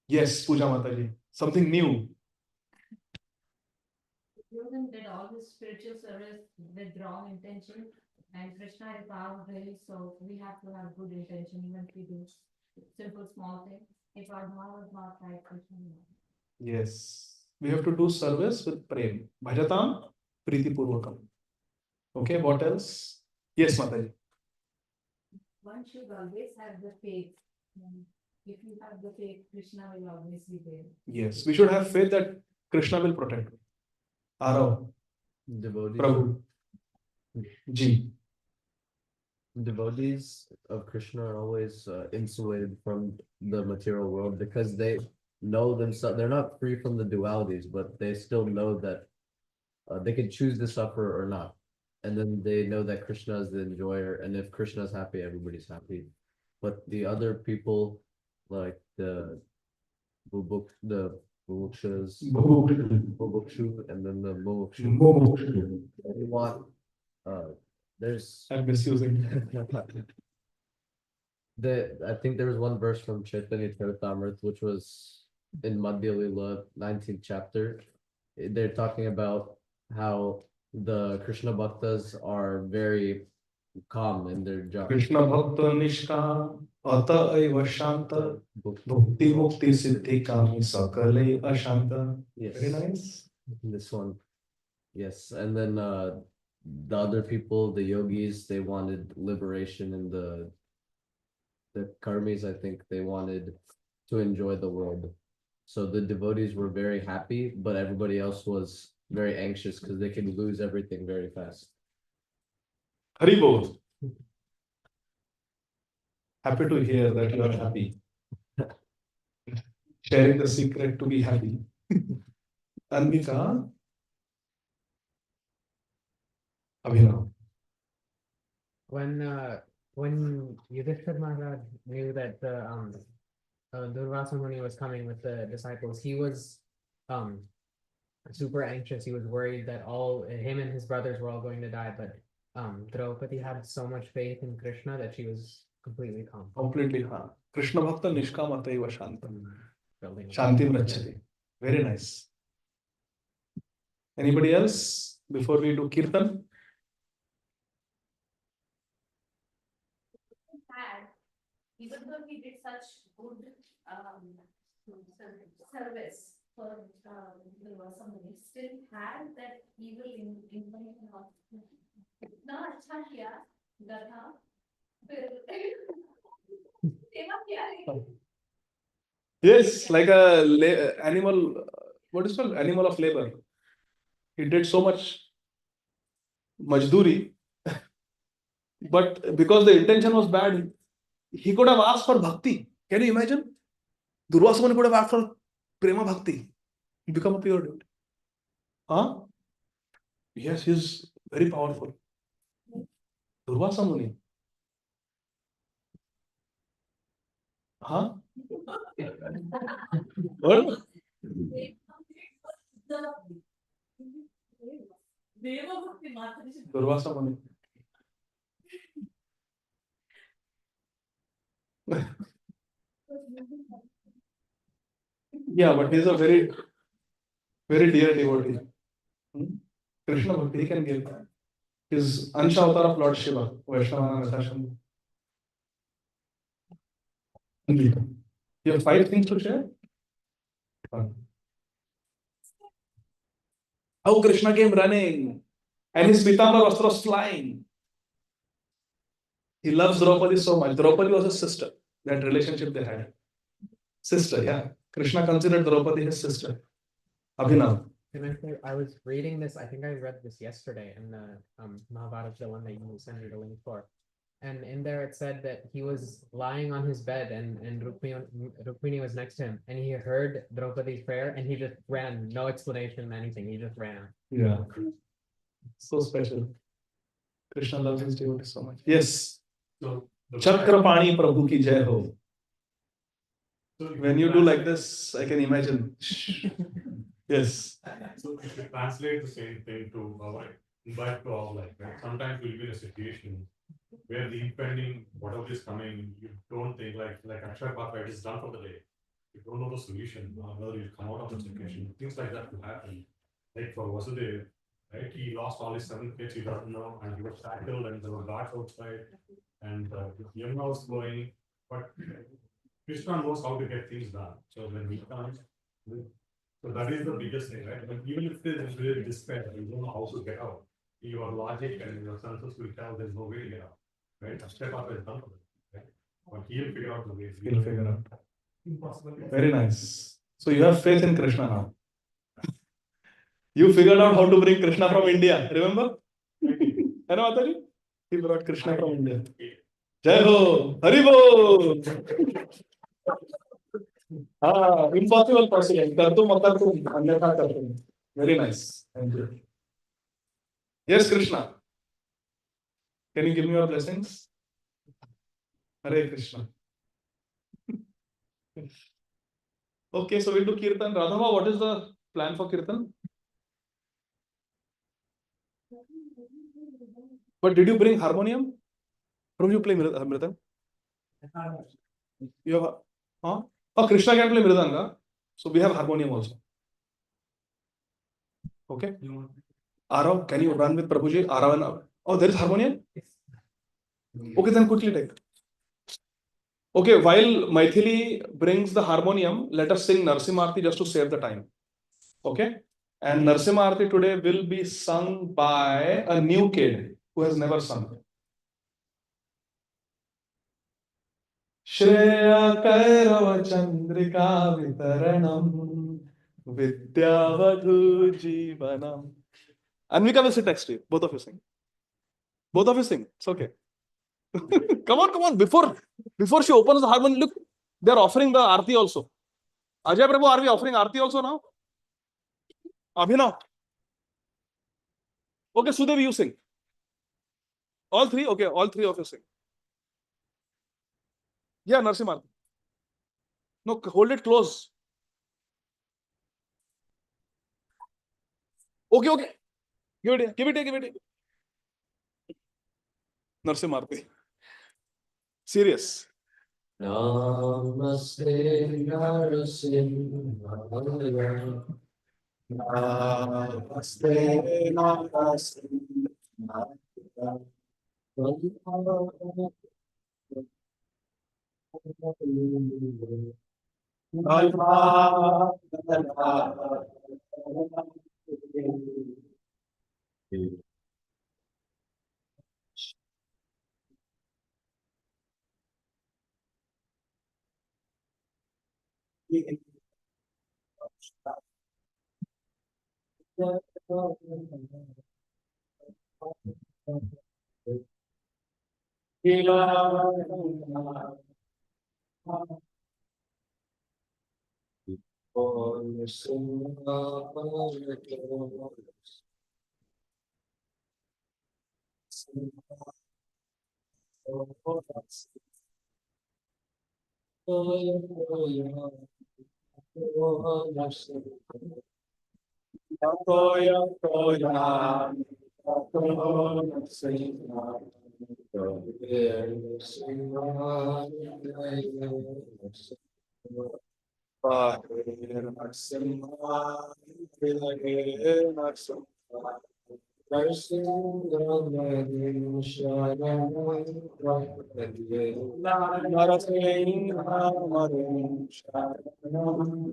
Yes, Pooja Mataji, something new. Using that all the spiritual service with wrong intention, and Krishna is our will, so we have to have good intention even if we do simple small things. If our heart is not right, Krishna will not. Yes, we have to do service with prem. Bhajatam Priti Purvakam. Okay, what else? Yes, Mataji. One should always have the faith. If you have the faith, Krishna will always be there. Yes, we should have faith that Krishna will protect me. Arav. Devotees. Prabhu. Ji. Devotees of Krishna are always insulated from the material world because they know themselves. They're not free from the dualities, but they still know that they can choose to suffer or not. And then they know that Krishna is the enjoyer, and if Krishna is happy, everybody's happy. But the other people, like the Mumukshus, and then the Mumukshu, they want there's I'm misusing. I think there was one verse from Chaitanya Charitamrita, which was in Madhya Lila, 19th chapter. They're talking about how the Krishna Bhaktas are very calm in their job. Krishna Bhakta Nishkam Ata Eva Shanta Bhukti Mukti Siddhi Kami Sakale Ashanta. Yes. Very nice. This one. Yes. And then the other people, the yogis, they wanted liberation, and the karmis, I think they wanted to enjoy the world. So the devotees were very happy, but everybody else was very anxious because they could lose everything very fast. Haribol. Happy to hear that you are happy. Sharing the secret to be happy. Anvika, Abhinav. When Yudhishthira Maharaj knew that the Durvasa Muni was coming with the disciples, he was super anxious. He was worried that all him and his brothers were all going to die. But Draupadi had so much faith in Krishna that she was completely calm. Completely, huh? Krishna Bhakta Nishkamata Eva Shantam. Building up. Shantim Rachati. Very nice. Anybody else before we do Kirtan? Even though he did such good service for Durvasa Muni, still had that evil inclination of इतना अच्छा किया गधा फिर सेवा किया रे. Yes, like a animal. What is called animal of labor. He did so much majduri, but because the intention was bad, he could have asked for bhakti. Can you imagine? Durvasa Muni could have asked for prema bhakti. He become a pure devotee. Huh? Yes, he's very powerful. Durvasa Muni. Huh? What? Durvasa Muni. Yeah, but he's a very, very dear devotee. Krishna Bhakti, he can give. He's Ansha Avatar of Lord Shiva. Vaishnava Sasham. You have 5 things to share? Fine. How Krishna came running and his Pitambar Vastra was flying. He loves Draupadi so much. Draupadi was his sister. That relationship they had. Sister, yeah. Krishna considered Draupadi his sister. Abhinav. I was reading this, I think I read this yesterday in the Mahabharata, the one that you sent me the link for. And in there it said that he was lying on his bed and Rukmini was next to him. And he heard Draupadi's prayer and he just ran. No explanation, anything. He just ran. Yeah. So special. Krishna loves his devotees so much. Yes. So Chakrapani Prabhu ki jai ho. When you do like this, I can imagine. Yes. So if you translate the same thing to our invite to our life, right? Sometimes we'll be in a situation where the impending whatever is coming, you don't think like Akshay Patra, it is done for the day. You don't know the solution, whether you'll come out of the situation. Things like that will happen. Like for Vasudev, right? He lost all his 7 kids, he doesn't know, and he was tackled, and there were guards outside, and Yamuna was flowing, but Krishna knows how to get things done. So when he comes, so that is the biggest thing, right? But even if there is really despair, you don't know how to get out. Your logic and your senses will tell there's no way to get out, right? A step up is done for it, right? But he'll figure out the ways. He'll figure out. Impossible. Very nice. So you have faith in Krishna now. You figured out how to bring Krishna from India. Remember? I know, Ataji? He brought Krishna from India. Jai Ho! Haribo! Impossible possible. Kartu makartu anyatha kartu. Very nice. Thank you. Yes, Krishna. Can you give me your blessings? Hare Krishna. Okay, so we'll do Kirtan. Radhava, what is the plan for Kirtan? But did you bring harmonium? From you play Mridang? You have, huh? Oh, Krishna can play Mridanga. So we have harmonium also. Okay. Arav, can you run with Prabhuji? Arav and oh, there is harmonium? Okay, then quickly take. Okay, while Maithili brings the harmonium, let us sing Narsimha just to save the time. Okay? And Narsimha today will be sung by a new kid who has never sung. Shreya Kairava Chandrika Vitaranam Vidyavadhu Jivanam. Anvika will sit next to you. Both of you sing. Both of you sing. It's okay. Come on. Before she opens the harmony, look, they're offering the Aarti also. Ajay Prabhu, are we offering Aarti also now? Abhinav. Okay, Sudev, you sing. All three? Okay, all three of you sing. Yeah, Narsimha. No, hold it close. Okay. Give it. Narsimha. Serious. Namaste Narasimhaya. Namaste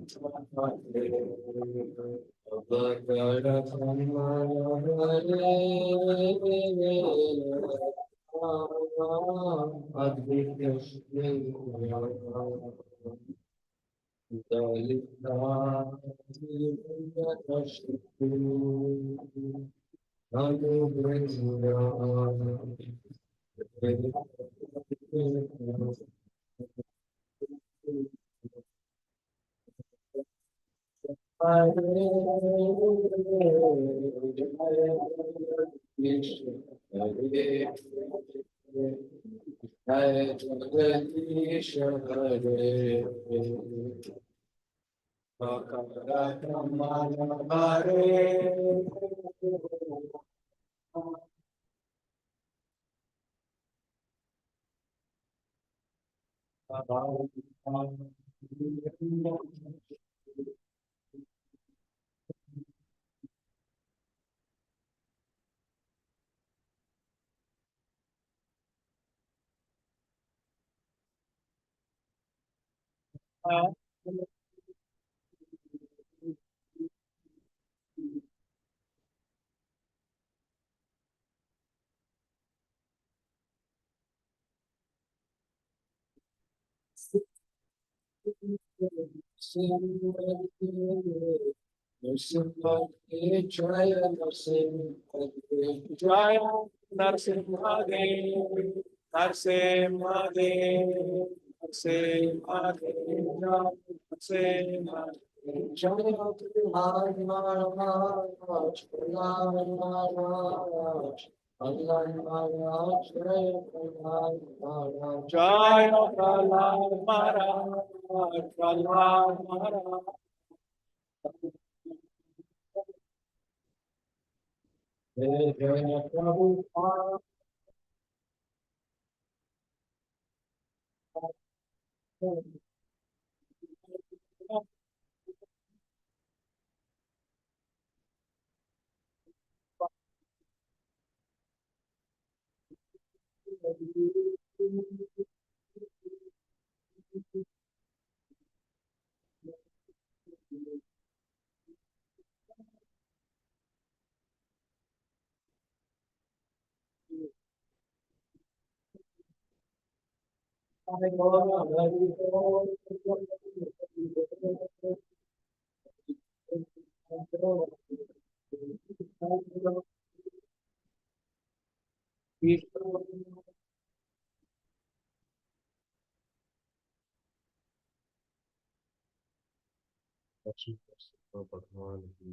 भगवान की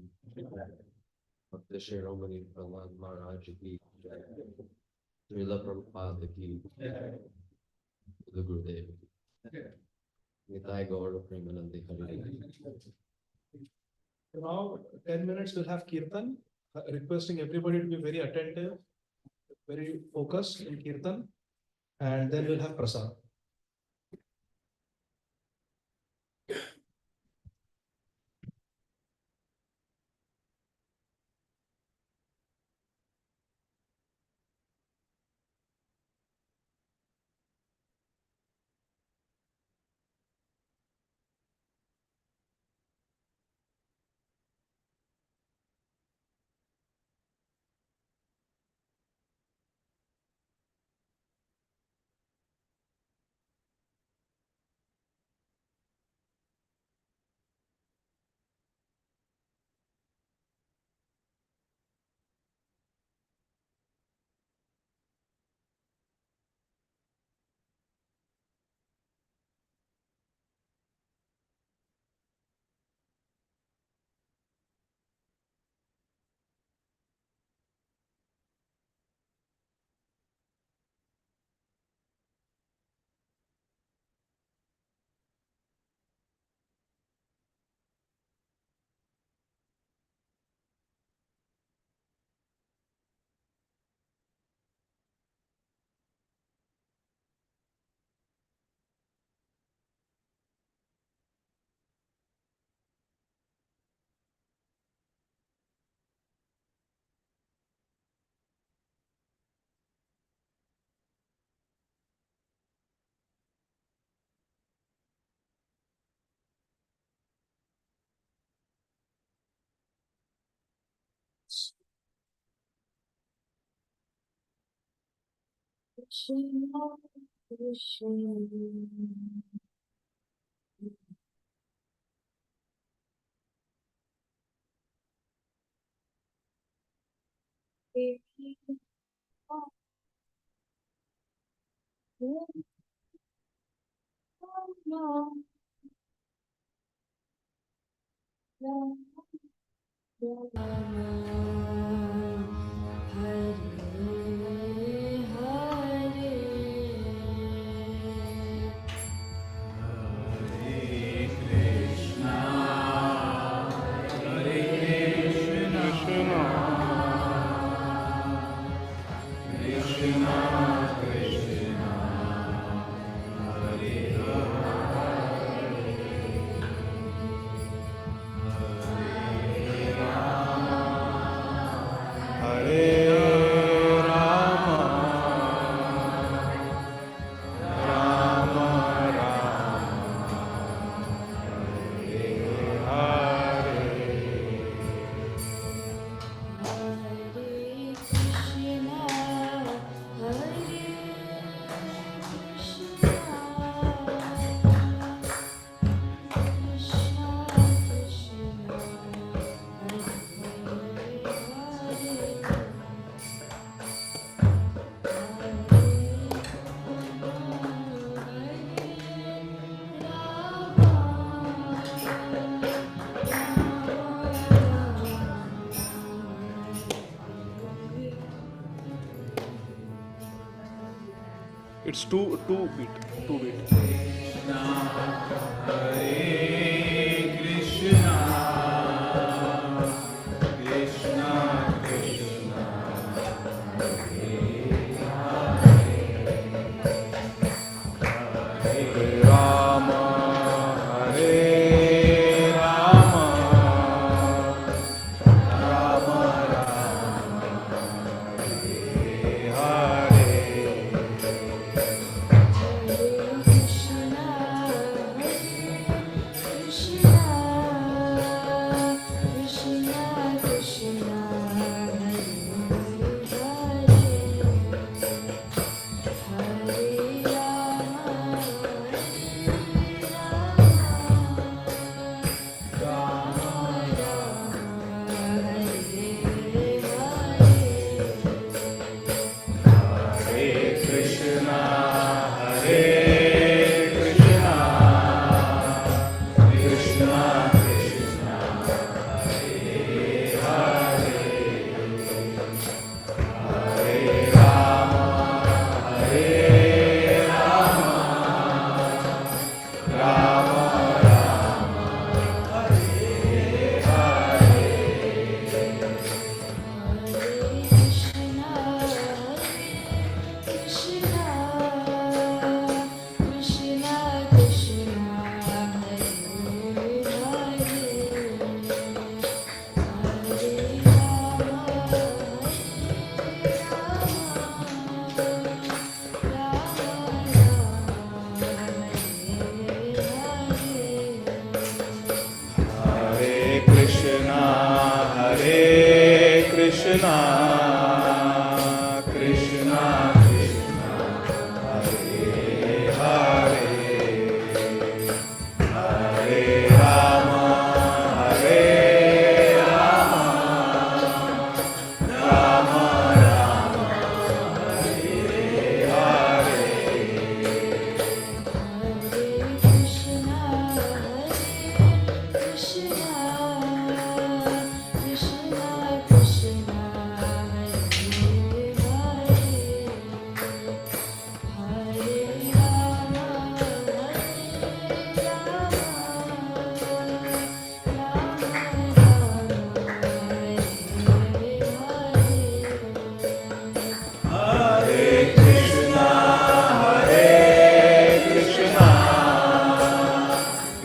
भक्त शिरोमणि प्रहलाद महाराज की श्रील प्रभुपाद की the Gurudev Gītā Gaur Premanande Hari. Now, 10 minutes we'll have Kirtan, requesting everybody to be very attentive, very focused in Kirtan, and then we'll have Prasad. Krishna, Krishna. It's two beat. Krishna, Krishna, Krishna Krishna, Hare Hare, Hare Rama, Hare Rama, Rama Rama, Hare Hare. Krishna, Krishna,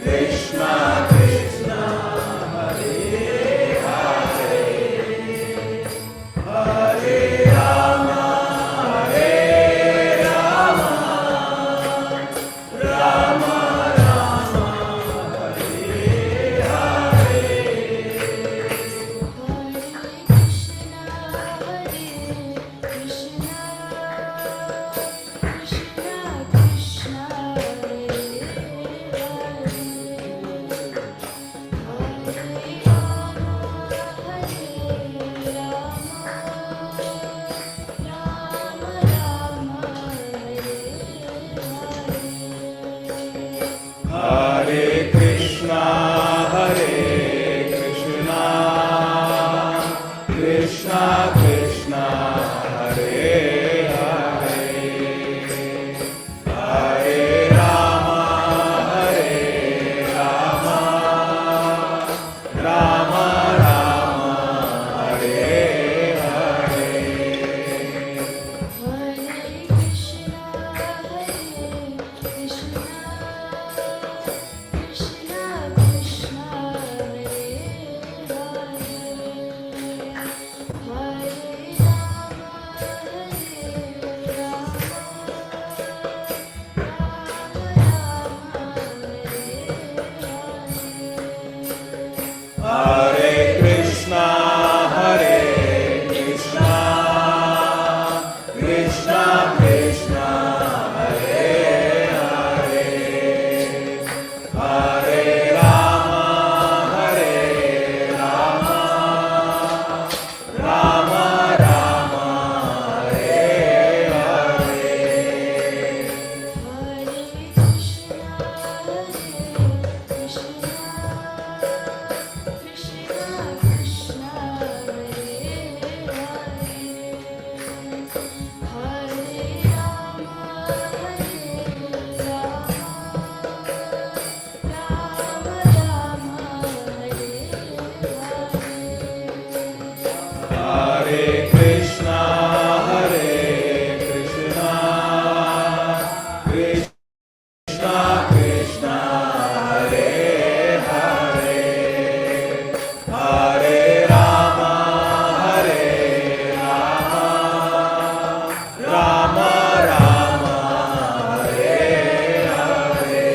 Krishna Krishna, Hare Hare, Hare Rama, Hare Krishna, Hare Krishna, Krishna Krishna, Hare Hare, Hare Rama, Hare Rama, Rama Rama, Hare Hare. Hare Krishna, Hare Krishna, Krishna Krishna, Hare Hare, Hare Rama, Hare Rama, Rama Rama, Hare Hare. Hare Krishna, Hare Krishna, Krishna Krishna, Hare Hare, Hare Rama, Hare Rama, Rama Rama, Hare Hare. Hare Krishna, Hare Krishna, Krishna Krishna, Hare Hare, Hare Rama, Hare Rama, Rama Rama, Hare Hare.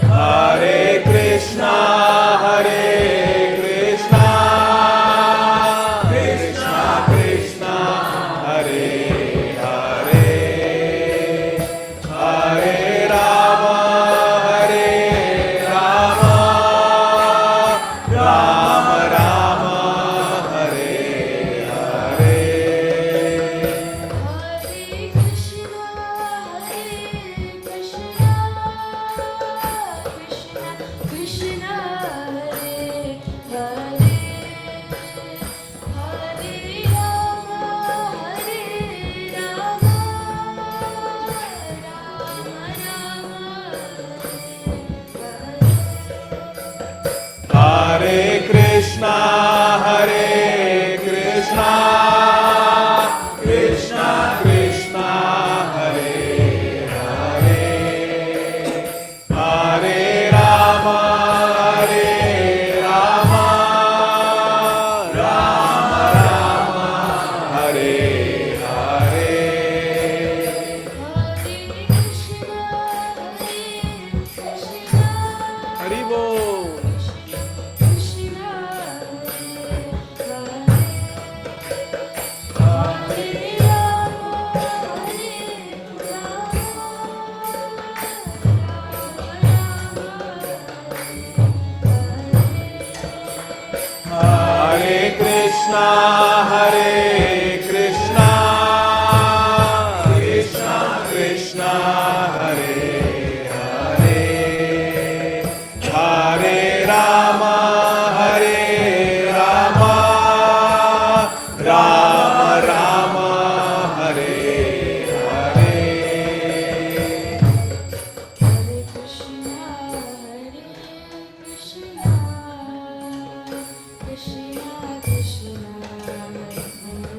Hare Krishna, Hare Krishna, Krishna Krishna, Hare Hare, Hare Rama, Hare Rama, Rama Rama, Hare Hare. Hare Krishna, Hare Krishna, Krishna Krishna, Hare Hare. Krishna, Hare Krishna, Krishna Krishna, Hare Hare, Hare Rama, Hare Rama, Rama Rama, Hare Hare. Hare Krishna, Krishna Krishna, Hare Hare.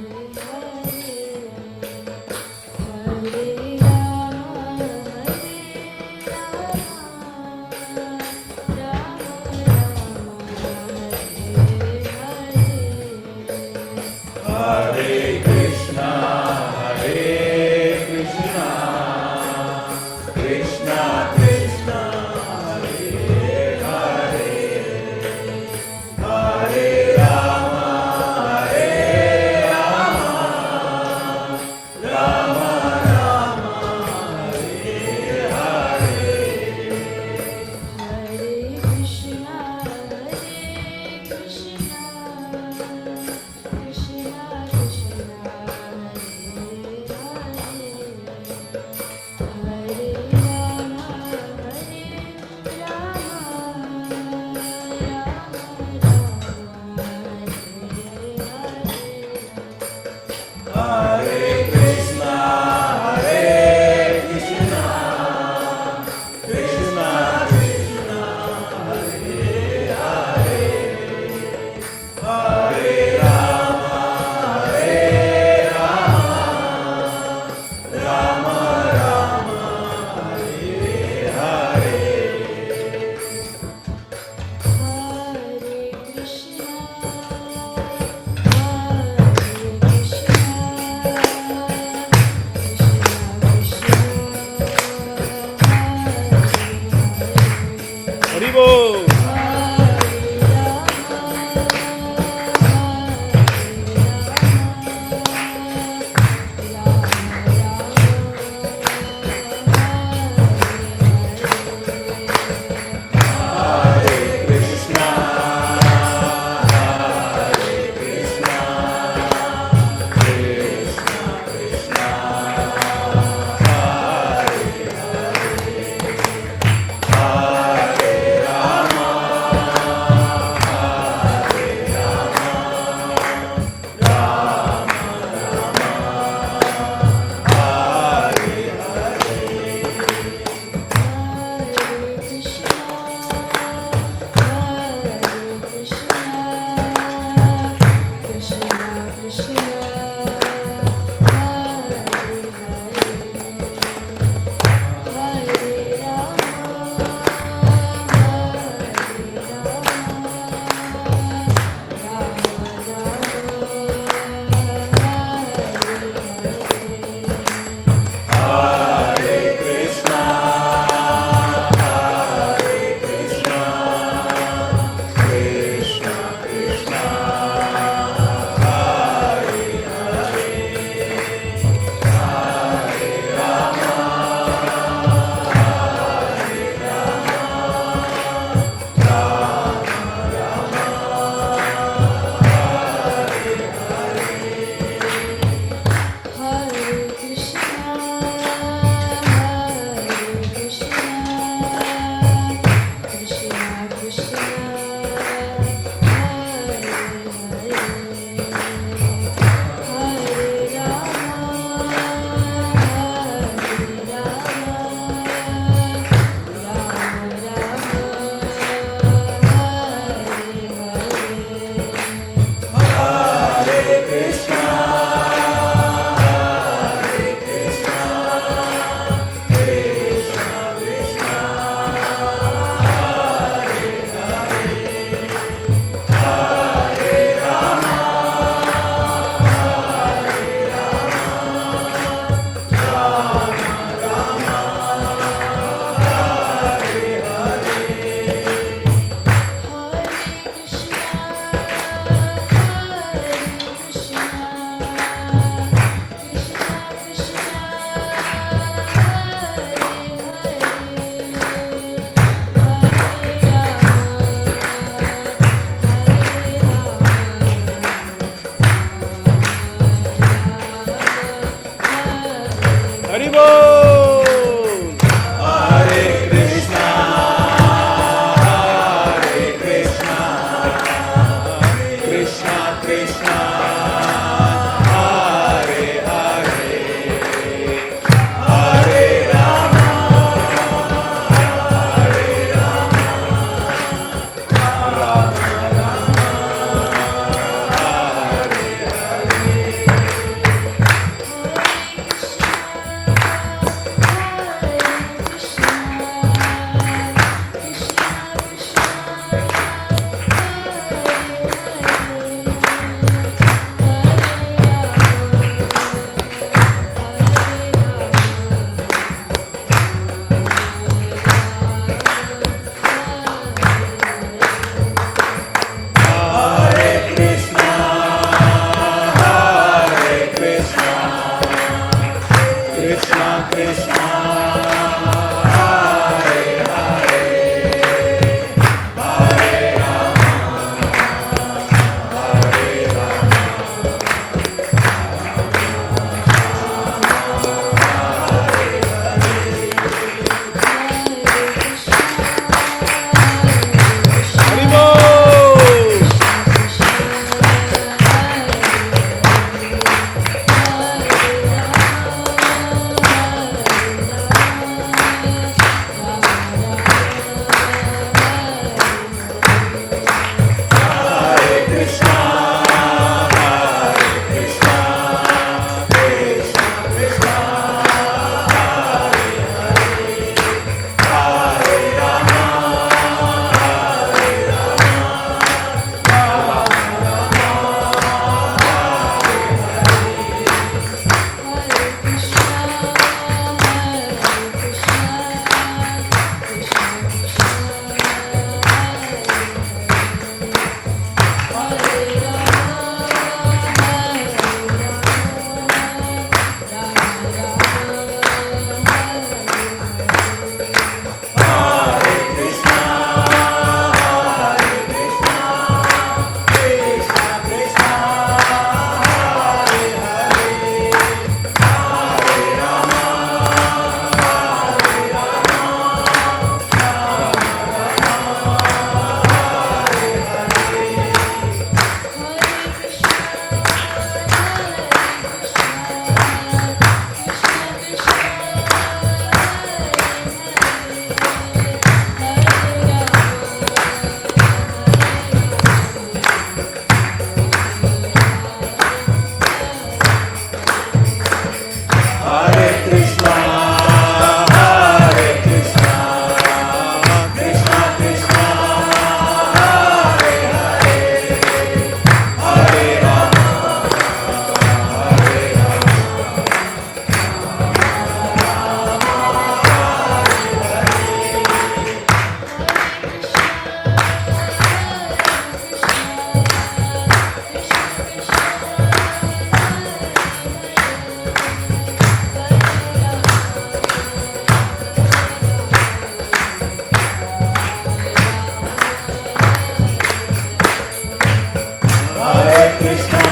Krishna,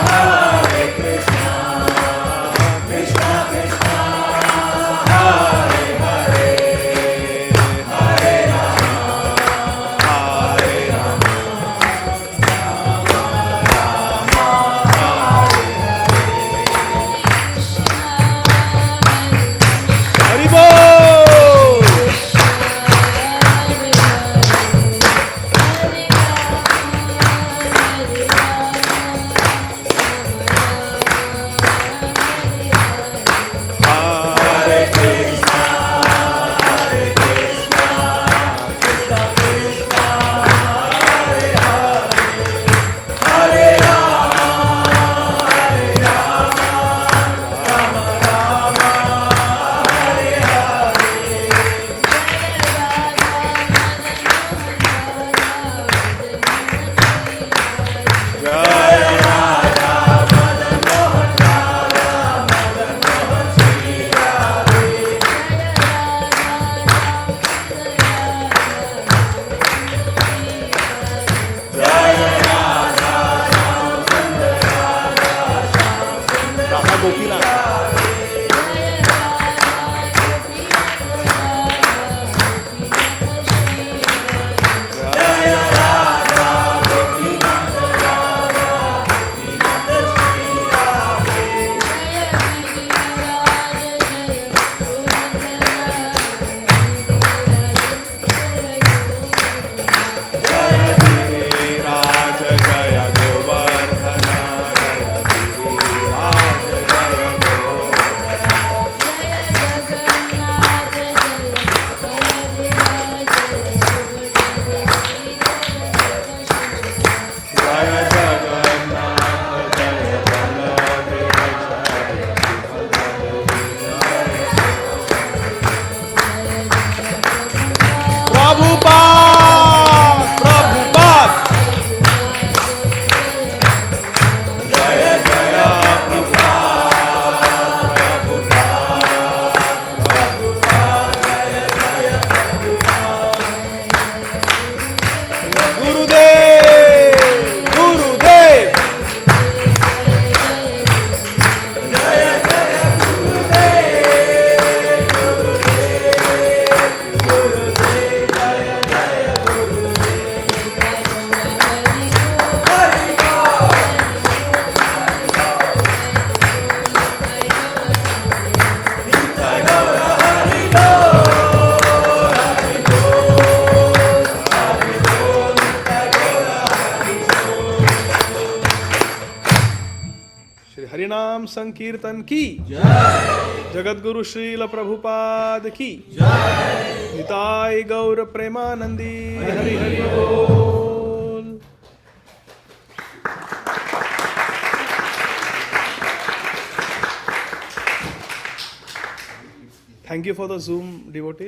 Hare Krishna, Krishna Krishna, Hare Hare, Hare Rama, Hare Rama, Rama Rama, Hare Hare. Hari Bol. Hare Krishna, Hare Krishna, Krishna Krishna, Hare Hare, Hare Rama, Hare Rama, Rama Rama, Hare Hare. Jai Radha Madan Mohan Radha Madan Mohan Sri Radhe. Jai Radha Shyam Sundar Radha Shyam Sundar Radha Gopinath. Jai Radha Gopinath Radha Gopinath Sri Radhe. Jaya Giriraj Jaya Govardhana Jaya Giriraj Jaya Govardhana. Jaya Jagannath Jaya Baladev Jaya Prabhupada, Prabhupada. Jaya Jaya Prabhupada, Prabhupada, Prabhupada, Jaya Jaya Prabhupada. Gurudev, Gurudev. Jaya Jaya Gurudev, Gurudev, Gurudev, Jaya Jaya Gurudev. Hari Bol. Gītā Gaura Hari Bol, Hari Bol, Hari Bol, Gītā Gaura Hari Bol. Shri हरिनाम संकीर्तन की जय। जगत गुरु श्रील प्रभुपाद की जय। निताय गौर प्रेमानंदी हरि हरि बोल। Thank you for the Zoom devotees.